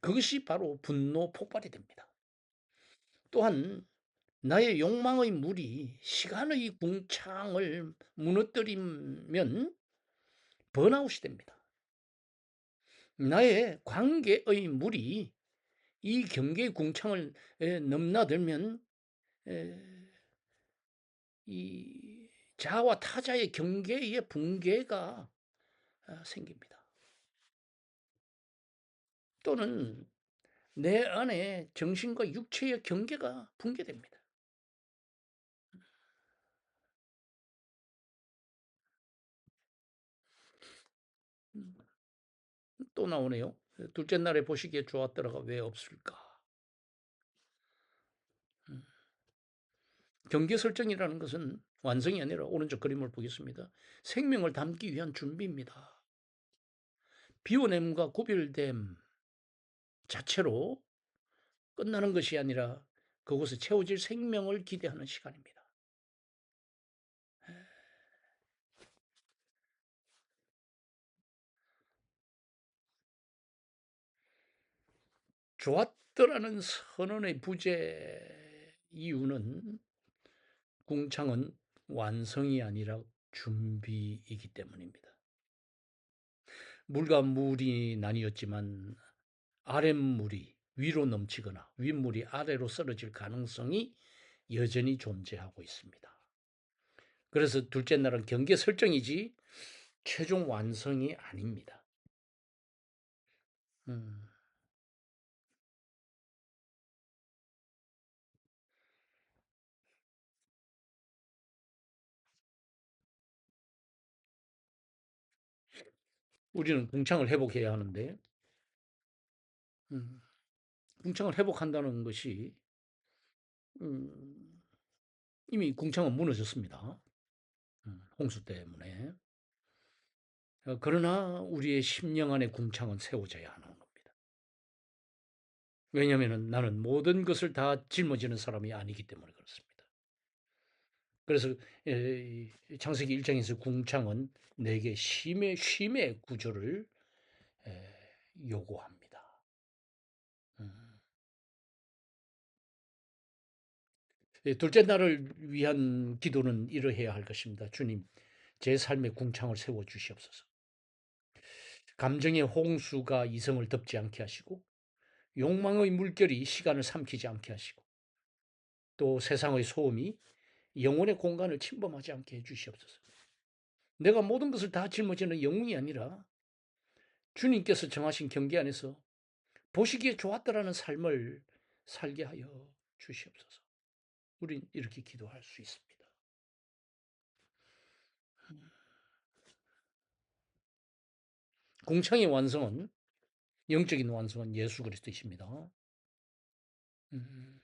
그것이 바로 분노 폭발이 됩니다. 또한 나의 욕망의 물이 시간의 궁창을 무너뜨리면 번아웃이 됩니다. 나의 관계의 물이 이 경계의 궁창을 넘나들면 이 자아와 타자의 경계의 붕괴가 생깁니다. 또는 내 안에 정신과 육체의 경계가 붕괴됩니다. 음, 또 나오네요. 둘째 날에 보시기에 좋았더라가 왜 없을까? 음, 경계 설정이라는 것은 완성이 아니라 오른쪽 그림을 보겠습니다. 생명을 담기 위한 준비입니다. 비워냄과 구별됨 자체로 끝나는 것이 아니라 그곳에 채워질 생명을 기대하는 시간입니다. 좋았더라는 선언의 부재 이유는 궁창은 완성이 아니라 준비이기 때문입니다. 물과 물이 나뉘었지만 아랫물이 위로 넘치거나 윗물이 아래로 썰어질 가능성이 여전히 존재하고 있습니다. 그래서 둘째 날은 경계 설정이지 최종 완성이 아닙니다. 음, 우리는 궁창을 회복해야 하는데, 음, 궁창을 회복한다는 것이, 음, 이미 궁창은 무너졌습니다. 홍수 때문에. 그러나 우리의 심령 안에 궁창은 세워져야 하는 겁니다. 왜냐하면 나는 모든 것을 다 짊어지는 사람이 아니기 때문에 그렇습니다. 그래서 창세기 1장에서 궁창은 내게 쉼의 구조를 요구합니다. 음. 둘째 날을 위한 기도는 이러해야 할 것입니다. 주님, 제 삶에 궁창을 세워 주시옵소서. 감정의 홍수가 이성을 덮지 않게 하시고 욕망의 물결이 시간을 삼키지 않게 하시고 또 세상의 소음이 영혼의 공간을 침범하지 않게 해 주시옵소서. 내가 모든 것을 다 짊어지는 영웅이 아니라 주님께서 정하신 경계 안에서 보시기에 좋았더라는 삶을 살게 하여 주시옵소서. 우린 이렇게 기도할 수 있습니다. 공창의 완성은 영적인 완성은 예수 그리스도이십니다. 음,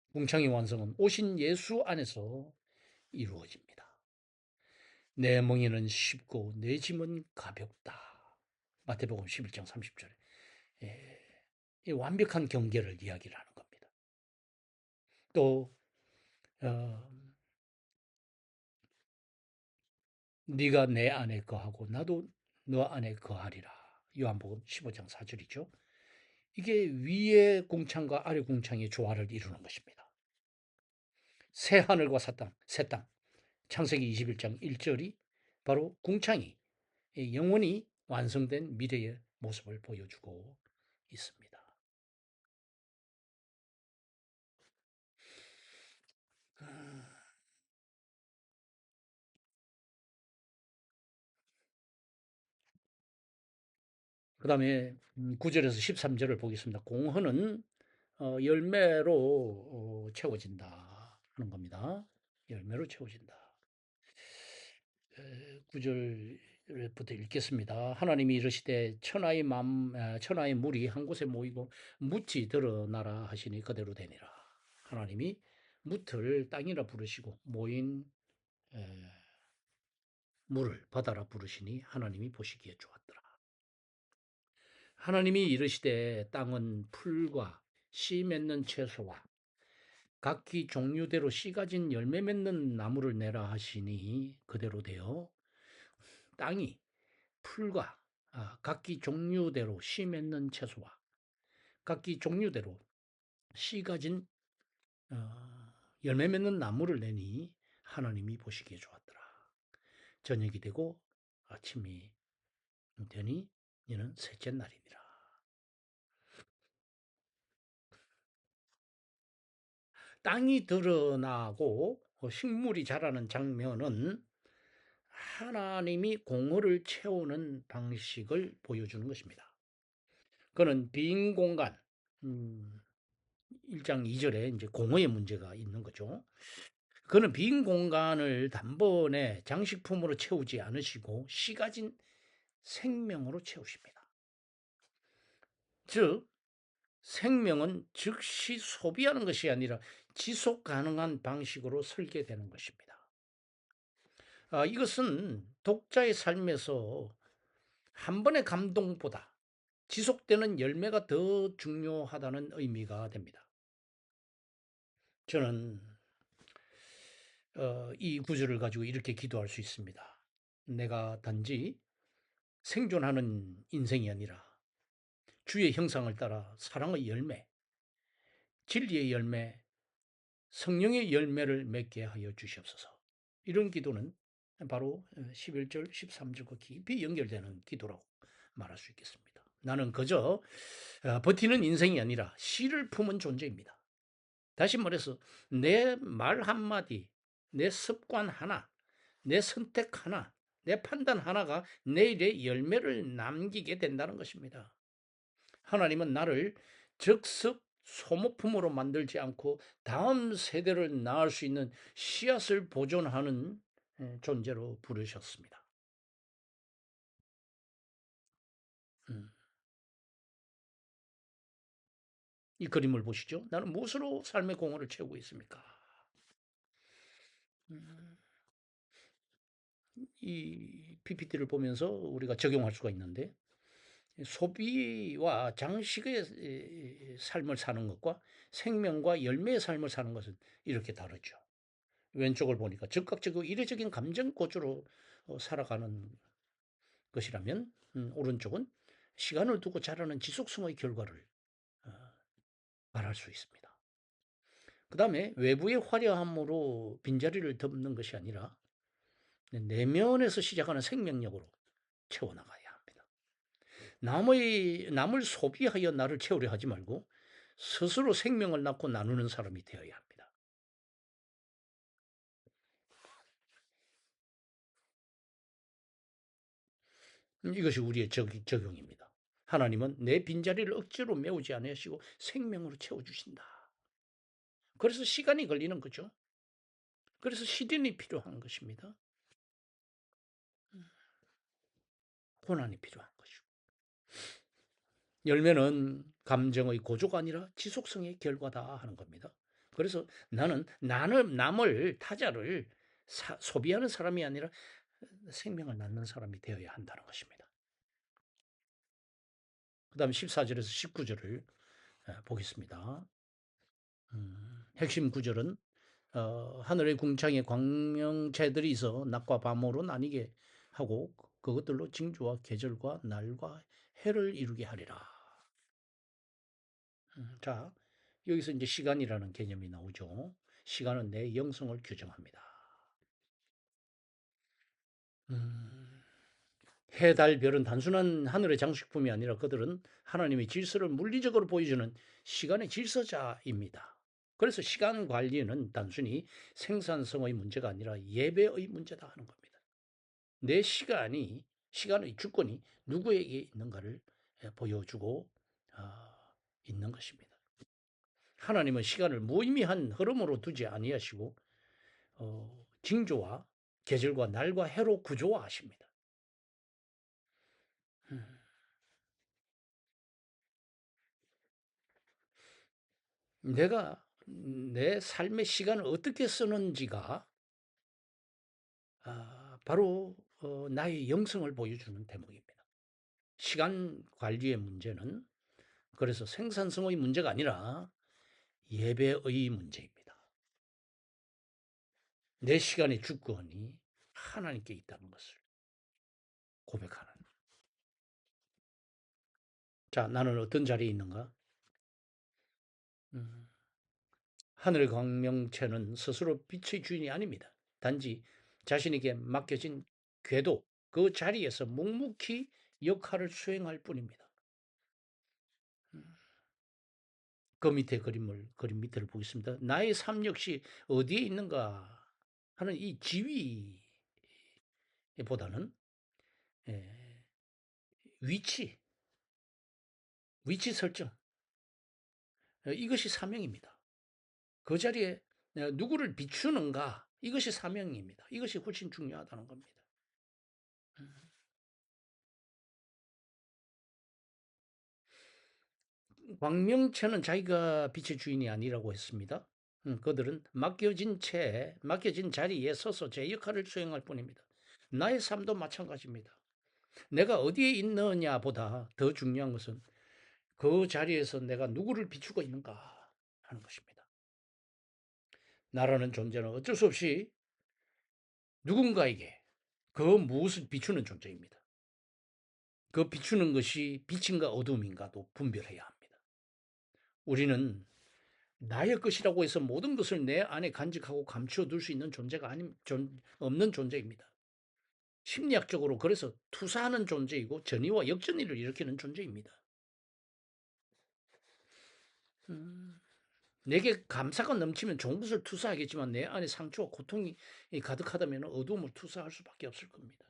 공창의 완성은 오신 예수 안에서 이루어집니다. 내 멍에는 쉽고 내 짐은 가볍다. 마태복음 11장 30절에 이 완벽한 경계를 이야기를 하는 겁니다. 또 어, 네가 내 안에 거하고 나도 너 안에 거하리라. 요한복음 15장 4절이죠. 이게 위의 궁창과 아래 궁창의 조화를 이루는 것입니다. 새 하늘과 새 땅, 창세기 21장 1절이 바로 궁창이 영원히 완성된 미래의 모습을 보여주고 있습니다. 그 다음에 9절에서 13절을 보겠습니다. 공허는 열매로 채워진다 하는 겁니다. 열매로 채워진다. 9절부터 읽겠습니다. 하나님이 이르시되 천하의 물이 한 곳에 모이고 묻이 드러나라 하시니 그대로 되니라. 하나님이 묻을 땅이라 부르시고 모인 물을 바다라 부르시니 하나님이 보시기에 좋았더라. 하나님이 이르시되 땅은 풀과 씨 맺는 채소와 각기 종류대로 씨 가진 열매 맺는 나무를 내라 하시니 그대로 되어 땅이 풀과 각기 종류대로 씨 맺는 채소와 각기 종류대로 씨 가진 열매 맺는 나무를 내니 하나님이 보시기에 좋았더라. 저녁이 되고 아침이 되니 이는 셋째 날이니라. 땅이 드러나고 식물이 자라는 장면은 하나님이 공허를 채우는 방식을 보여주는 것입니다. 그는 빈 공간, 1장 2절에 이제 공허의 문제가 있는 거죠. 그는 빈 공간을 단번에 장식품으로 채우지 않으시고 씨 가진 생명으로 채우십니다. 즉, 생명은 즉시 소비하는 것이 아니라 지속 가능한 방식으로 설계되는 것입니다. 이것은 독자의 삶에서 한 번의 감동보다 지속되는 열매가 더 중요하다는 의미가 됩니다. 저는 이 구절을 가지고 이렇게 기도할 수 있습니다. 내가 단지 생존하는 인생이 아니라 주의 형상을 따라 사랑의 열매, 진리의 열매, 성령의 열매를 맺게 하여 주시옵소서. 이런 기도는 바로 11절, 13절과 깊이 연결되는 기도라고 말할 수 있겠습니다. 나는 그저 버티는 인생이 아니라 씨를 품은 존재입니다. 다시 말해서 내 말 한마디, 내 습관 하나, 내 선택 하나, 내 판단 하나가 내일의 열매를 남기게 된다는 것입니다. 하나님은 나를 즉석 소모품으로 만들지 않고 다음 세대를 낳을 수 있는 씨앗을 보존하는 존재로 부르셨습니다. 이 그림을 보시죠. 나는 무엇으로 삶의 공허를 채우고 있습니까? 음, 이 PPT를 보면서 우리가 적용할 수가 있는데 소비와 장식의 삶을 사는 것과 생명과 열매의 삶을 사는 것은 이렇게 다르죠. 왼쪽을 보니까 즉각적이고 이례적인 감정 고조로 살아가는 것이라면 오른쪽은 시간을 두고 자라는 지속성의 결과를 어, 말할 수 있습니다. 그 다음에 외부의 화려함으로 빈자리를 덮는 것이 아니라 내면에서 시작하는 생명력으로 채워나가야 합니다. 남을 소비하여 나를 채우려 하지 말고 스스로 생명을 낳고 나누는 사람이 되어야 합니다. 이것이 우리의 적용입니다. 하나님은 내 빈자리를 억지로 메우지 않으시고 생명으로 채워주신다. 그래서 시간이 걸리는 거죠. 그래서 시련이 필요한 것입니다. 고난이 필요한 것이고. 열매는 감정의 고조가 아니라 지속성의 결과다 하는 겁니다. 그래서 나는 남을 타자를 소비하는 사람이 아니라 생명을 낳는 사람이 되어야 한다는 것입니다. 그 다음 14절에서 19절을 보겠습니다. 핵심 구절은 하늘의 궁창에 광명체들이 있어 낮과 밤으로 나뉘게 하고 그것들로 징조와 계절과 날과 해를 이루게 하리라. 자, 여기서 이제 시간이라는 개념이 나오죠. 시간은 내 영성을 규정합니다. 음, 해, 달, 별은 단순한 하늘의 장식품이 아니라 그들은 하나님의 질서를 물리적으로 보여주는 시간의 질서자입니다. 그래서 시간 관리는 단순히 생산성의 문제가 아니라 예배의 문제다 하는 겁니다. 내 시간의 주권이 누구에게 있는가를 보여주고 있는 것입니다. 하나님은 시간을 무의미한 흐름으로 두지 아니하시고 징조와 계절과 날과 해로 구조화하십니다. 내가 내 삶의 시간을 어떻게 쓰는지가 바로 나의 영성을 보여주는 대목입니다. 시간 관리의 문제는 그래서 생산성의 문제가 아니라 예배의 문제입니다. 내 시간의 주권이 하나님께 있다는 것을 고백하는. 자, 나는 어떤 자리에 있는가? 음, 하늘 광명체는 스스로 빛의 주인이 아닙니다. 단지 자신에게 맡겨진 궤도, 그 자리에서 묵묵히 역할을 수행할 뿐입니다. 그 밑에 그림 밑에를 보겠습니다. 나의 삶 역시 어디에 있는가 하는 이 지위보다는 예, 위치, 위치 설정, 이것이 사명입니다. 그 자리에 누구를 비추는가, 이것이 사명입니다. 이것이 훨씬 중요하다는 겁니다. 광명체는 자기가 빛의 주인이 아니라고 했습니다. 그들은 맡겨진 자리에 서서 제 역할을 수행할 뿐입니다. 나의 삶도 마찬가지입니다. 내가 어디에 있느냐보다 더 중요한 것은 그 자리에서 내가 누구를 비추고 있는가 하는 것입니다. 나라는 존재는 어쩔 수 없이 누군가에게 그 무엇을 비추는 존재입니다. 그 비추는 것이 빛인가 어둠인가도 분별해야 합니다. 우리는 나의 것이라고 해서 모든 것을 내 안에 간직하고 감추어 둘 수 있는 존재가 없는 존재입니다. 심리학적으로 그래서 투사하는 존재이고 전이와 역전이를 일으키는 존재입니다. 음, 내게 감사가 넘치면 좋은 것을 투사하겠지만 내 안에 상처와 고통이 가득하다면 어두움을 투사할 수밖에 없을 겁니다.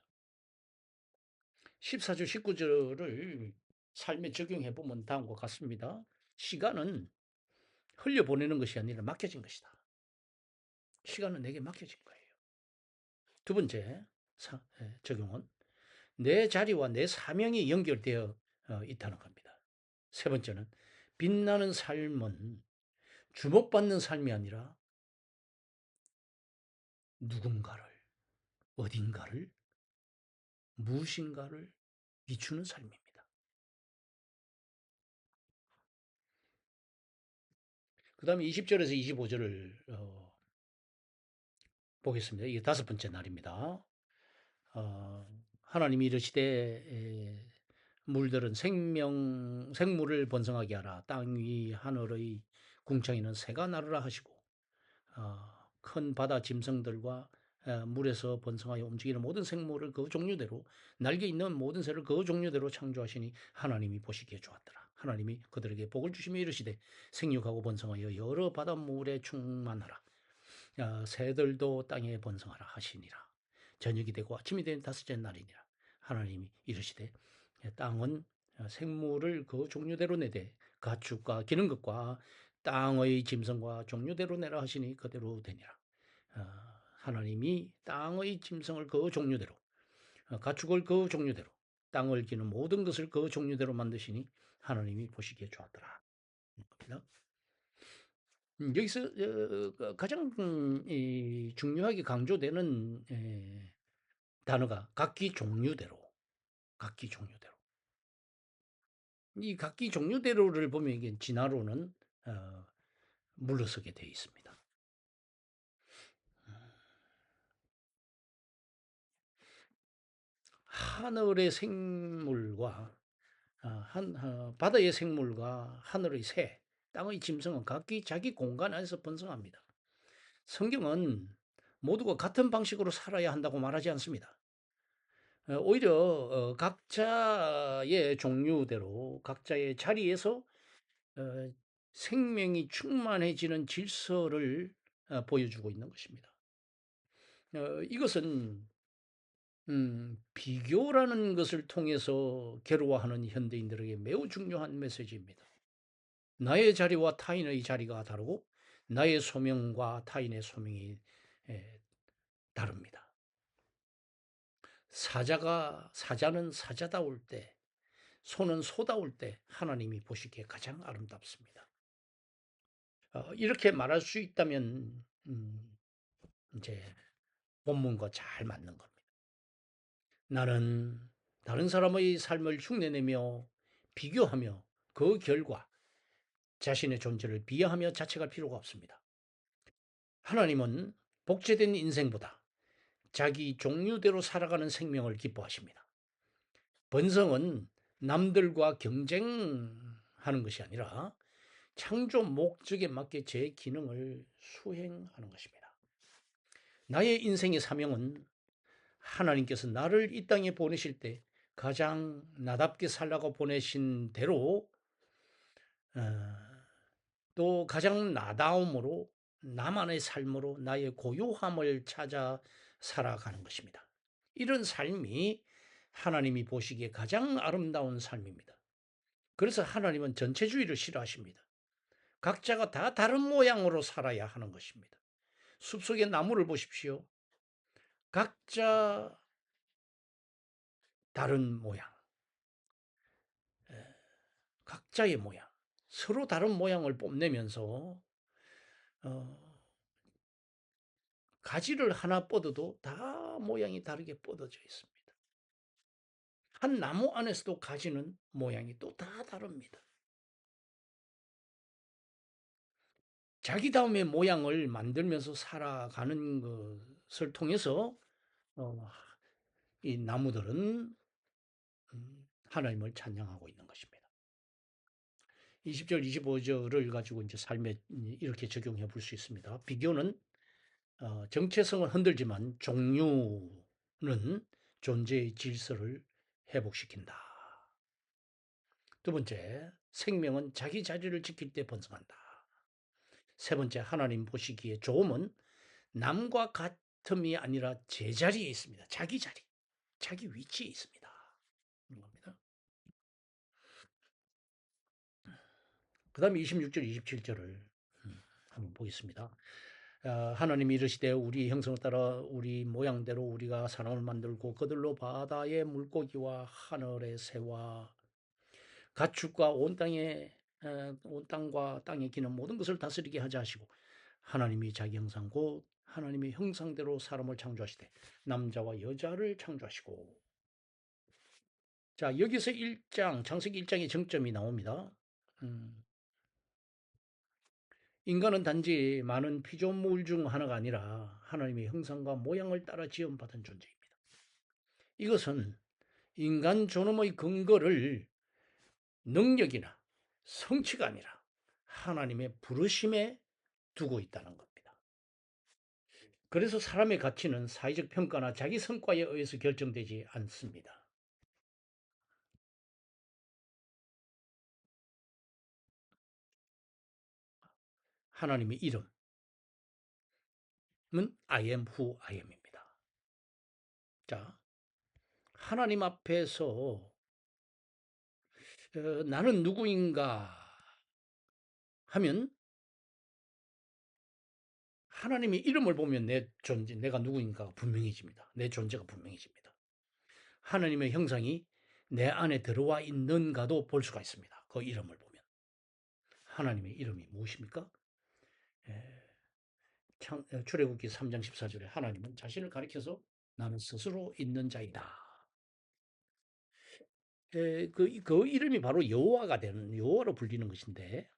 14절, 19절을 삶에 적용해 보면 다음과 같습니다. 시간은 흘려보내는 것이 아니라 맡겨진 것이다. 시간은 내게 맡겨진 거예요. 두 번째 적용은 내 자리와 내 사명이 연결되어 있다는 겁니다. 세 번째는 빛나는 삶은 주목받는 삶이 아니라 누군가를, 어딘가를, 무엇인가를 비추는 삶입니다. 그 다음에 20절에서 25절을 보겠습니다. 이게 다섯 번째 날입니다. 하나님이 이르시되 물들은 생물을 번성하게 하라. 땅 위 하늘의 궁창에는 새가 나르라 하시고 큰 바다 짐승들과 물에서 번성하여 움직이는 모든 생물을 그 종류대로 날개 있는 모든 새를 그 종류대로 창조하시니 하나님이 보시기에 좋았더라. 하나님이 그들에게 복을 주시며 이르시되 생육하고 번성하여 여러 바닷물에 충만하라. 새들도 땅에 번성하라 하시니라. 저녁이 되고 아침이 된 다섯째 날이니라. 하나님이 이르시되 땅은 생물을 그 종류대로 내되 가축과 기는 것과 땅의 짐승과 종류대로 내라 하시니 그대로 되니라. 하나님이 땅의 짐승을 그 종류대로 가축을 그 종류대로 땅을 기는 모든 것을 그 종류대로 만드시니 하나님이 보시기에 좋았더라. 여기서 가장 중요하게 강조되는 단어가 각기 종류대로, 각기 종류대로. 이 각기 종류대로를 보면 이게 진화로는 물러서게 되어 있습니다. 하늘의 생물과 바다의 생물과 하늘의 새, 땅의 짐승은 각기 자기 공간 안에서 번성합니다. 성경은 모두가 같은 방식으로 살아야 한다고 말하지 않습니다. 오히려 각자의 종류대로 각자의 자리에서 생명이 충만해지는 질서를 보여주고 있는 것입니다. 이것은 비교라는 것을 통해서 괴로워하는 현대인들에게 매우 중요한 메시지입니다. 나의 자리와 타인의 자리가 다르고 나의 소명과 타인의 소명이 다릅니다. 사자는 사자다울 때, 소는 소다울 때 하나님이 보시기에 가장 아름답습니다. 이렇게 말할 수 있다면 이제 본문과 잘 맞는 겁니다. 나는 다른 사람의 삶을 흉내내며 비교하며 그 결과 자신의 존재를 비하하며 자책할 필요가 없습니다. 하나님은 복제된 인생보다 자기 종류대로 살아가는 생명을 기뻐하십니다. 번성은 남들과 경쟁하는 것이 아니라 창조 목적에 맞게 제 기능을 수행하는 것입니다. 나의 인생의 사명은 하나님께서 나를 이 땅에 보내실 때 가장 나답게 살라고 보내신 대로 또 가장 나다움으로 나만의 삶으로 나의 고요함을 찾아 살아가는 것입니다. 이런 삶이 하나님이 보시기에 가장 아름다운 삶입니다. 그래서 하나님은 전체주의를 싫어하십니다. 각자가 다 다른 모양으로 살아야 하는 것입니다. 숲속의 나무를 보십시오. 각자 다른 모양, 각자의 모양, 서로 다른 모양을 뽐내면서 가지를 하나 뻗어도 다 모양이 다르게 뻗어져 있습니다. 한 나무 안에서도 가지는 모양이 또 다 다릅니다. 자기다움의 모양을 만들면서 살아가는 것을 통해서 이 나무들은 하나님을 찬양하고 있는 것입니다. 20절, 25절을 가지고 이제 삶에 이렇게 적용해 볼 수 있습니다. 비교는 정체성을 흔들지만 종류는 존재의 질서를 회복시킨다. 두 번째, 생명은 자기 자리를 지킬 때 번성한다. 세 번째, 하나님 보시기에 좋음은 남과 같음이 아니라 제자리에 있습니다. 자기 자리, 자기 위치에 있습니다. 겁니다. 그 다음에 26절, 27절을 한번 보겠습니다. 하나님이 이르시되 우리 형성을 따라 우리 모양대로 우리가 사람을 만들고 그들로 바다의 물고기와 하늘의 새와 가축과 온 땅의 온 땅과 땅에 기는 모든 것을 다스리게 하자 하시고 하나님이 자기 형상 곧 하나님의 형상대로 사람을 창조하시되 남자와 여자를 창조하시고 자 여기서 1장 창세기 1장의 정점이 나옵니다. 음, 인간은 단지 많은 피조물 중 하나가 아니라 하나님의 형상과 모양을 따라 지음받은 존재입니다. 이것은 인간 존엄의 근거를 능력이나 성취가 아니라 하나님의 부르심에 두고 있다는 겁니다. 그래서 사람의 가치는 사회적 평가나 자기 성과에 의해서 결정되지 않습니다. 하나님의 이름은 I am who I am입니다. 자, 하나님 앞에서 나는 누구인가 하면 하나님의 이름을 보면 내 존재, 내가 누구인가가 분명해집니다. 내 존재가 분명해집니다. 하나님의 형상이 내 안에 들어와 있는가도 볼 수가 있습니다. 그 이름을 보면. 하나님의 이름이 무엇입니까? 출애굽기 3장 14절에 하나님은 자신을 가리켜서 나는 스스로 있는 자이다. 그 이름이 바로 여호와가 되는 여호와로 불리는 것인데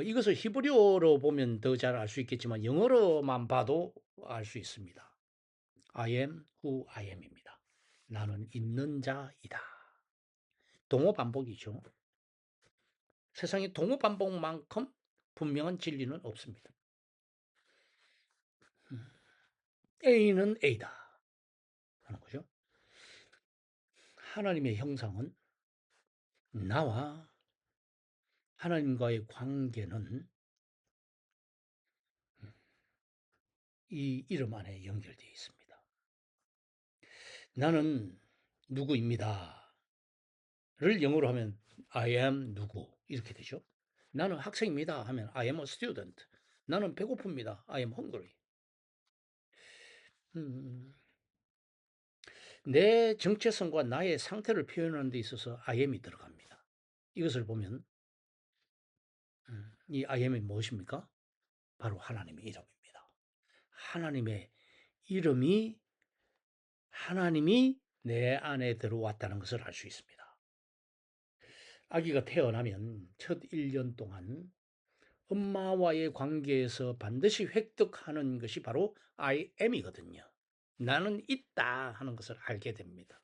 이것을 히브리어로 보면 더 잘 알 수 있겠지만 영어로만 봐도 알 수 있습니다. I am who I am입니다. 나는 있는 자이다. 동어 반복이죠. 세상에 동어 반복만큼 분명한 진리는 없습니다. A는 A다 하는 거죠. 하나님의 형상은 나와 하나님과의 관계는 이 이름 안에 연결되어 있습니다. 나는 누구입니다. 를 영어로 하면 I am 누구 이렇게 되죠. 나는 학생입니다 하면 I am a student. 나는 배고픕니다. I am hungry. 내 정체성과 나의 상태를 표현하는 데 있어서 I am이 들어갑니다. 이것을 보면 이 I am이 무엇입니까? 바로 하나님의 이름입니다. 하나님의 이름이 하나님이 내 안에 들어왔다는 것을 알 수 있습니다. 아기가 태어나면 첫 1년 동안 엄마와의 관계에서 반드시 획득하는 것이 바로 I am이거든요. 나는 있다 하는 것을 알게 됩니다.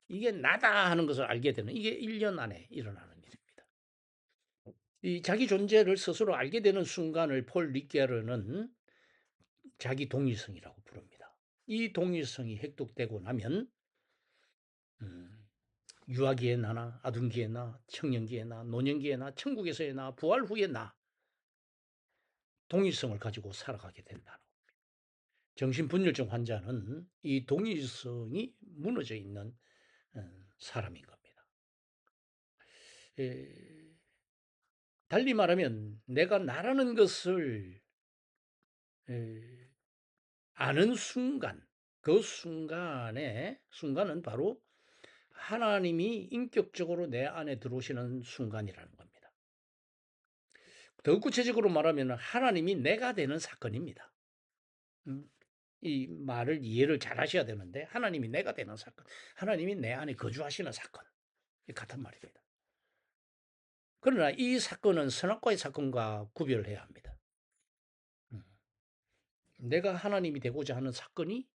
이게 나다 하는 것을 알게 되는 이게 1년 안에 일어나는 일입니다. 이 자기 존재를 스스로 알게 되는 순간을 폴 리케르는 자기 동일성이라고 부릅니다. 이 동일성이 획득되고 나면 유아기의 나나 아둔기의 나, 청년기의 나, 노년기의 나, 천국에서의 나, 부활 후의 나 동일성을 가지고 살아가게 된다는 겁니다. 정신분열증 환자는 이 동일성이 무너져 있는 사람인 겁니다. 달리 말하면 내가 나라는 것을 아는 순간, 그 순간은 바로 하나님이 인격적으로 내 안에 들어오시는 순간이라는 겁니다. 더 구체적으로 말하면 하나님이 내가 되는 사건입니다. 이 말을 이해를 잘 하셔야 되는데 하나님이 내가 되는 사건, 하나님이 내 안에 거주하시는 사건 같은 말입니다. 그러나 이 사건은 선악과의 사건과 구별을 해야 합니다. 내가 하나님이 되고자 하는 사건이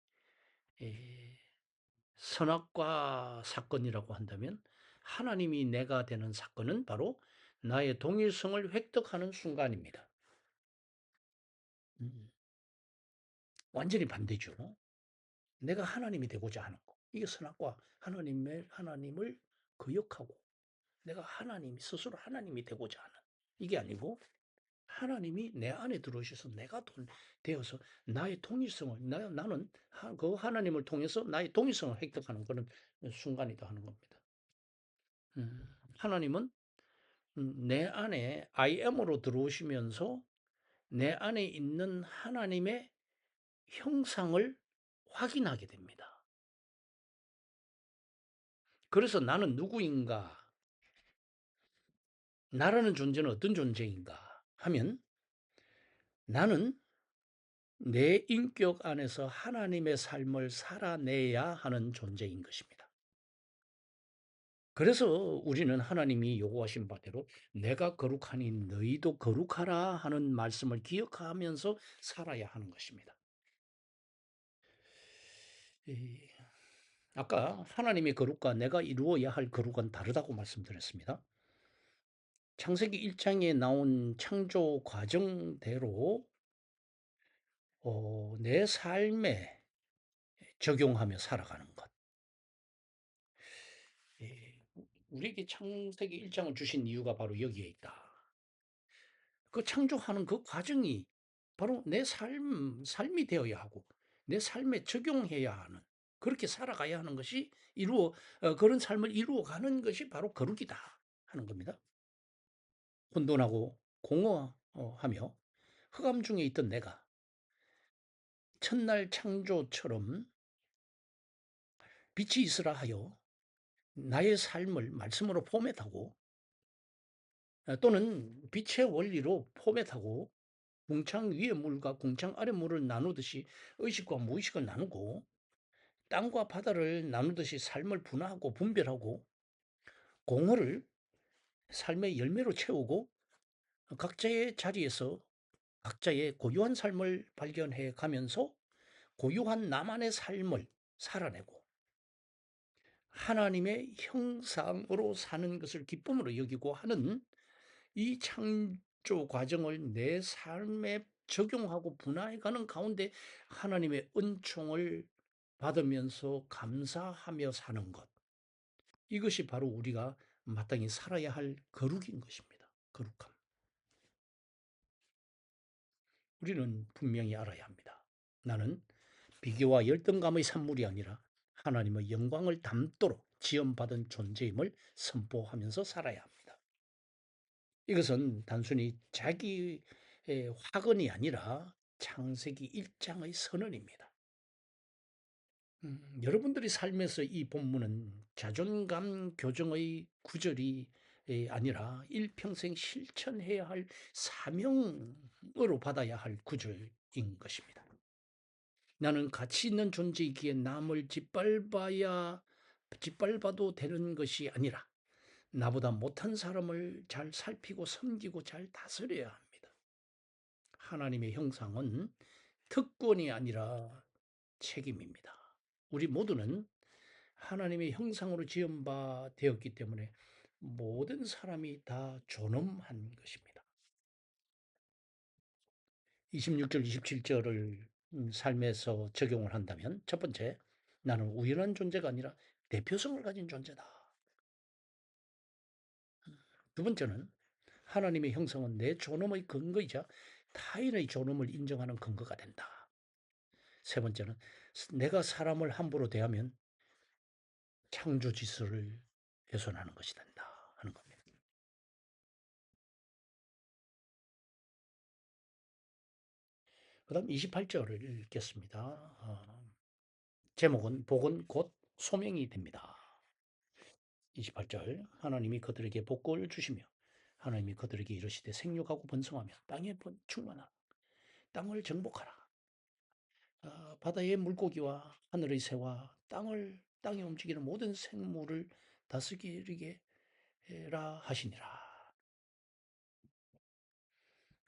선악과 사건이라고 한다면 하나님이 내가 되는 사건은 바로 나의 동일성을 획득하는 순간입니다. 완전히 반대죠. 내가 하나님이 되고자 하는 거. 이게 선악과 하나님을 거역하고 내가 하나님 스스로 하나님이 되고자 하는 이게 아니고 하나님이 내 안에 들어오셔서 내가 되어서 나의 통일성을 나는 그 하나님을 통해서 나의 동일성을 획득하는 그런 순간이다 하는 겁니다. 하나님은 내 안에 I am으로 들어오시면서 내 안에 있는 하나님의 형상을 확인하게 됩니다. 그래서 나는 누구인가 나라는 존재는 어떤 존재인가 하면 나는 내 인격 안에서 하나님의 삶을 살아내야 하는 존재인 것입니다. 그래서 우리는 하나님이 요구하신 바대로 내가 거룩하니 너희도 거룩하라 하는 말씀을 기억하면서 살아야 하는 것입니다. 아까 하나님의 거룩과 내가 이루어야 할 거룩은 다르다고 말씀드렸습니다. 창세기 1장에 나온 창조 과정대로 내 삶에 적용하며 살아가는 것. 우리에게 창세기 1장을 주신 이유가 바로 여기에 있다. 그 창조하는 그 과정이 바로 내 삶이 되어야 하고 내 삶에 적용해야 하는 그렇게 살아가야 하는 것이 그런 삶을 이루어가는 것이 바로 거룩이다 하는 겁니다. 혼돈하고 공허하며 흑암 중에 있던 내가 첫날 창조처럼 빛이 있으라 하여 나의 삶을 말씀으로 포맷하고 또는 빛의 원리로 포맷하고 궁창 위의 물과 궁창 아래 물을 나누듯이 의식과 무의식을 나누고 땅과 바다를 나누듯이 삶을 분화하고 분별하고 공허를 삶의 열매로 채우고 각자의 자리에서 각자의 고유한 삶을 발견해 가면서 고유한 나만의 삶을 살아내고 하나님의 형상으로 사는 것을 기쁨으로 여기고 하는 이 창조 과정을 내 삶에 적용하고 분화해가는 가운데 하나님의 은총을 받으면서 감사하며 사는 것. 이것이 바로 우리가 마땅히 살아야 할 거룩인 것입니다. 거룩함. 우리는 분명히 알아야 합니다. 나는 비교와 열등감의 산물이 아니라 하나님의 영광을 담도록 지음받은 존재임을 선포하면서 살아야 합니다. 이것은 단순히 자기의 확언이 아니라 창세기 1장의 선언입니다. 여러분들이 삶에서 이 본문은 자존감 교정의 구절이 아니라 일평생 실천해야 할 사명으로 받아야 할 구절인 것입니다. 나는 가치 있는 존재이기에 남을 짓밟아도 되는 것이 아니라 나보다 못한 사람을 잘 살피고 섬기고 잘 다스려야 합니다. 하나님의 형상은 특권이 아니라 책임입니다. 우리 모두는 하나님의 형상으로 지은 바 되었기 때문에 모든 사람이 다 존엄한 것입니다. 26절, 27절을 삶에서 적용을 한다면 첫 번째, 나는 우연한 존재가 아니라 대표성을 가진 존재다. 두 번째는 하나님의 형성은 내 존엄의 근거이자 타인의 존엄을 인정하는 근거가 된다. 세 번째는 내가 사람을 함부로 대하면 창조 질서를 훼손하는 것이 된다 하는 겁니다. 그 다음 28절을 읽겠습니다. 제목은 복은 곧 소명이 됩니다. 28절 하나님이 그들에게 복을 주시며 하나님이 그들에게 이르시되 생육하고 번성하며 땅에 충만하라 땅을 정복하라 바다의 물고기와 하늘의 새와 땅에 움직이는 모든 생물을 다스리게 해라 하시니라.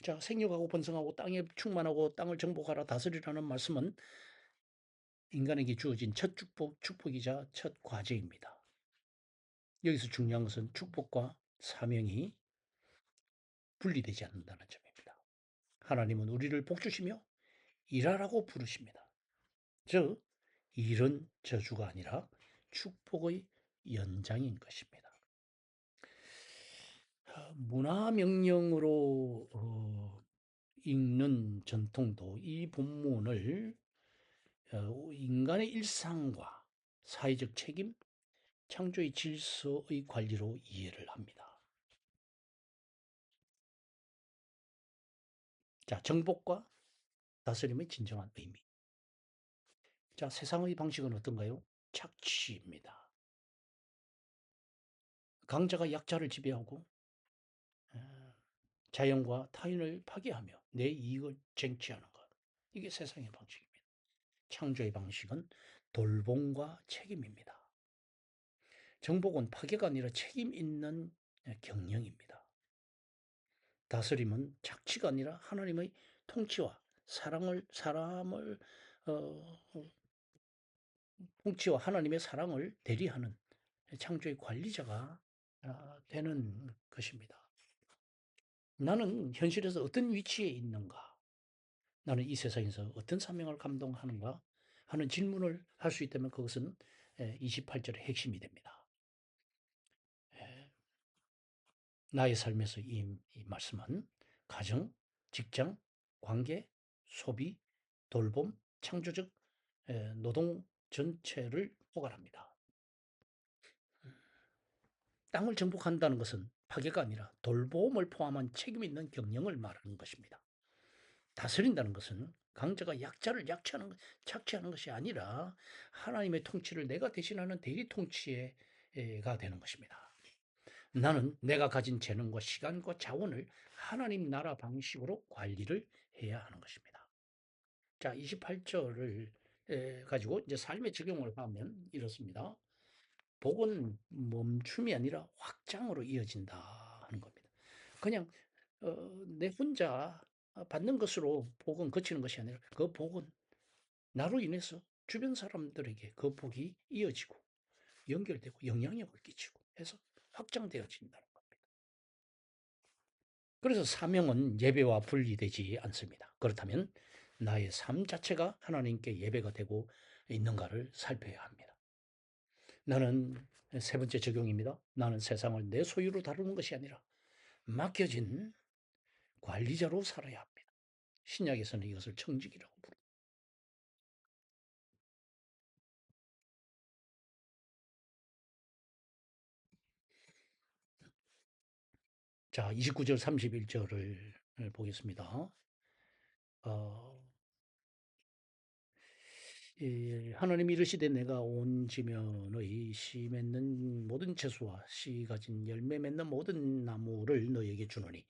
자, 생육하고 번성하고 땅에 충만하고 땅을 정복하라 다스리라는 말씀은 인간에게 주어진 첫 축복이자 첫 과제입니다. 여기서 중요한 것은 축복과 사명이 분리되지 않는다는 점입니다. 하나님은 우리를 복주시며 일하라고 부르십니다. 즉, 일은 저주가 아니라 축복의 연장인 것입니다. 문화명령으로 읽는 전통도 이 본문을 인간의 일상과 사회적 책임, 창조의 질서의 관리로 이해를 합니다. 자, 정복과 다스림의 진정한 의미. 자, 세상의 방식은 어떤가요? 착취입니다. 강자가 약자를 지배하고 자연과 타인을 파괴하며 내 이익을 쟁취하는 것. 이게 세상의 방식입니다. 창조의 방식은 돌봄과 책임입니다. 정복은 파괴가 아니라 책임 있는 경영입니다. 다스림은 착취가 아니라 하나님의 통치와 사람을 어, 통치와 하나님의 사랑을 대리하는 창조의 관리자가 되는 것입니다. 나는 현실에서 어떤 위치에 있는가? 나는 이 세상에서 어떤 사명을 감당하는가? 하는 질문을 할 수 있다면 그것은 28절의 핵심이 됩니다. 나의 삶에서 이 말씀은 가정, 직장, 관계, 소비, 돌봄, 창조적 노동 전체를 포괄합니다. 땅을 정복한다는 것은 파괴가 아니라 돌봄을 포함한 책임 있는 경영을 말하는 것입니다. 다스린다는 것은 강자가 약자를 착취하는 것이 아니라 하나님의 통치를 내가 대신하는 대리 통치가 되는 것입니다. 나는 내가 가진 재능과 시간과 자원을 하나님 나라 방식으로 관리를 해야 하는 것입니다. 자, 28절을 가지고 이제 삶에 적용을 하면 이렇습니다. 복은 멈춤이 아니라 확장으로 이어진다 하는 겁니다. 그냥 내 혼자 받는 것으로 복은 그치는 것이 아니라 그 복은 나로 인해서 주변 사람들에게 그 복이 이어지고 연결되고 영향력을 끼치고 해서 확장되어진다는 겁니다. 그래서 사명은 예배와 분리되지 않습니다. 그렇다면 나의 삶 자체가 하나님께 예배가 되고 있는가를 살펴야 합니다. 나는 세 번째 적용입니다. 나는 세상을 내 소유로 다루는 것이 아니라 맡겨진 관리자로 살아야 합니다. 신약에서는 이것을 청직이라고 부릅니다. 자, 29절 31절을 보겠습니다. 어, 하나님이 이르시되 내가 온 지면의 씨 맺는 모든 채소와 씨 가진 열매 맺는 모든 나무를 너희에게 주노니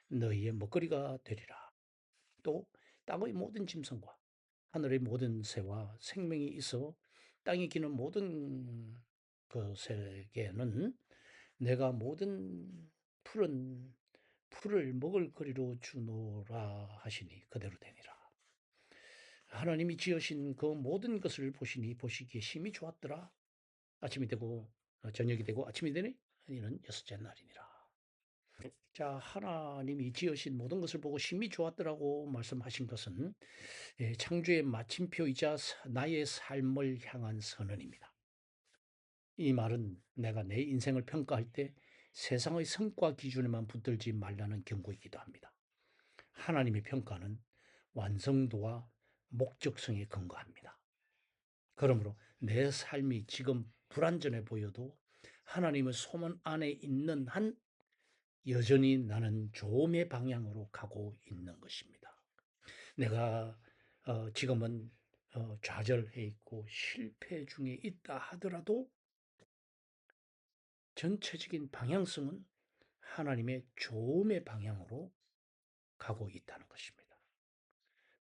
너희의 먹거리가 되리라. 또 땅의 모든 짐승과 하늘의 모든 새와 생명이 있어 땅에 기는 모든 것에게는 내가 모든 푸른 풀을 먹을 거리로 주노라 하시니 그대로 되니라. 하나님이 지으신 그 모든 것을 보시니 보시기에 심히 좋았더라. 아침이 되고 저녁이 되고 아침이 되니 이는 여섯째 날이니라. 자, 하나님이 지으신 모든 것을 보고 심히 좋았더라고 말씀하신 것은 창조의 마침표이자 나의 삶을 향한 선언입니다. 이 말은 내가 내 인생을 평가할 때 세상의 성과 기준에만 붙들지 말라는 경고이기도 합니다. 하나님의 평가는 완성도와 목적성에 근거합니다. 그러므로 내 삶이 지금 불완전해 보여도 하나님의 소원 안에 있는 한 여전히 나는 좋음의 방향으로 가고 있는 것입니다. 내가 지금은 좌절해 있고 실패 중에 있다 하더라도 전체적인 방향성은 하나님의 좋음의 방향으로 가고 있다는 것입니다.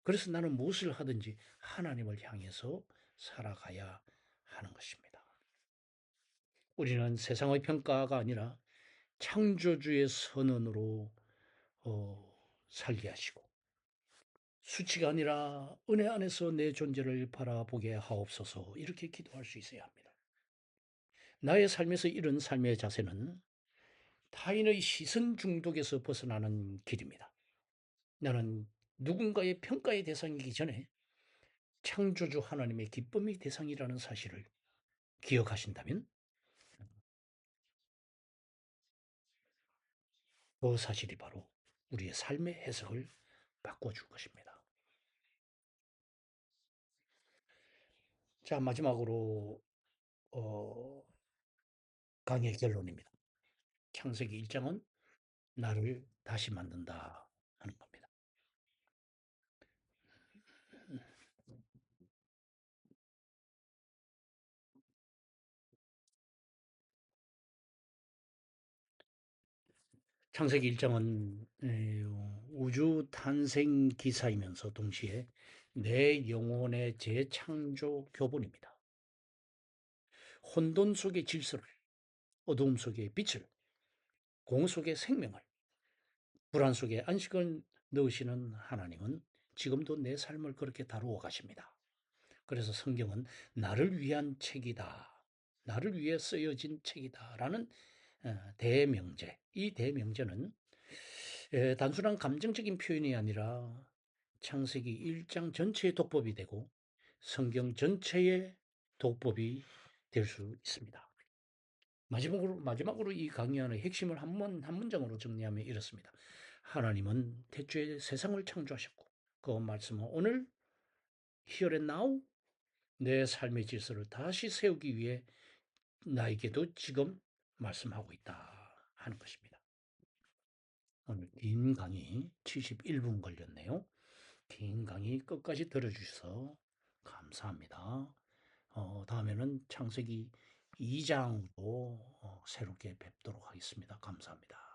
그래서 나는 무엇을 하든지 하나님을 향해서 살아가야 하는 것입니다. 우리는 세상의 평가가 아니라 창조주의 선언으로 살게 하시고 수치가 아니라 은혜 안에서 내 존재를 바라보게 하옵소서 이렇게 기도할 수 있어야 합니다. 나의 삶에서 이런 삶의 자세는 타인의 시선 중독에서 벗어나는 길입니다. 나는 누군가의 평가의 대상이기 전에 창조주 하나님의 기쁨의 대상이라는 사실을 기억하신다면 그 사실이 바로 우리의 삶의 해석을 바꿔줄 것입니다. 자, 마지막으로 어, 강의 결론입니다. 창세기 1장은 나를 다시 만든다 하는 겁니다. 창세기 1장은 우주 탄생 기사이면서 동시에 내 영혼의 재창조 교본입니다. 혼돈 속의 질서를, 어두움 속의 빛을, 공허 속의 생명을, 불안 속에 안식을 넣으시는 하나님은 지금도 내 삶을 그렇게 다루어 가십니다. 그래서 성경은 나를 위한 책이다. 나를 위해 쓰여진 책이다. 라는 대명제. 이 대명제는 단순한 감정적인 표현이 아니라 창세기 1장 전체의 독법이 되고 성경 전체의 독법이 될 수 있습니다. 마지막으로 이 강의안의 핵심을 한 문장으로 정리하면 이렇습니다. 하나님은 태초에 세상을 창조하셨고 그 말씀은 오늘 here and now 내 삶의 질서를 다시 세우기 위해 나에게도 지금 말씀하고 있다 하는 것입니다. 오늘 긴 강의 71분 걸렸네요. 긴 강의 끝까지 들어주셔서 감사합니다. 다음에는 창세기 2장으로 새롭게 뵙도록 하겠습니다. 감사합니다.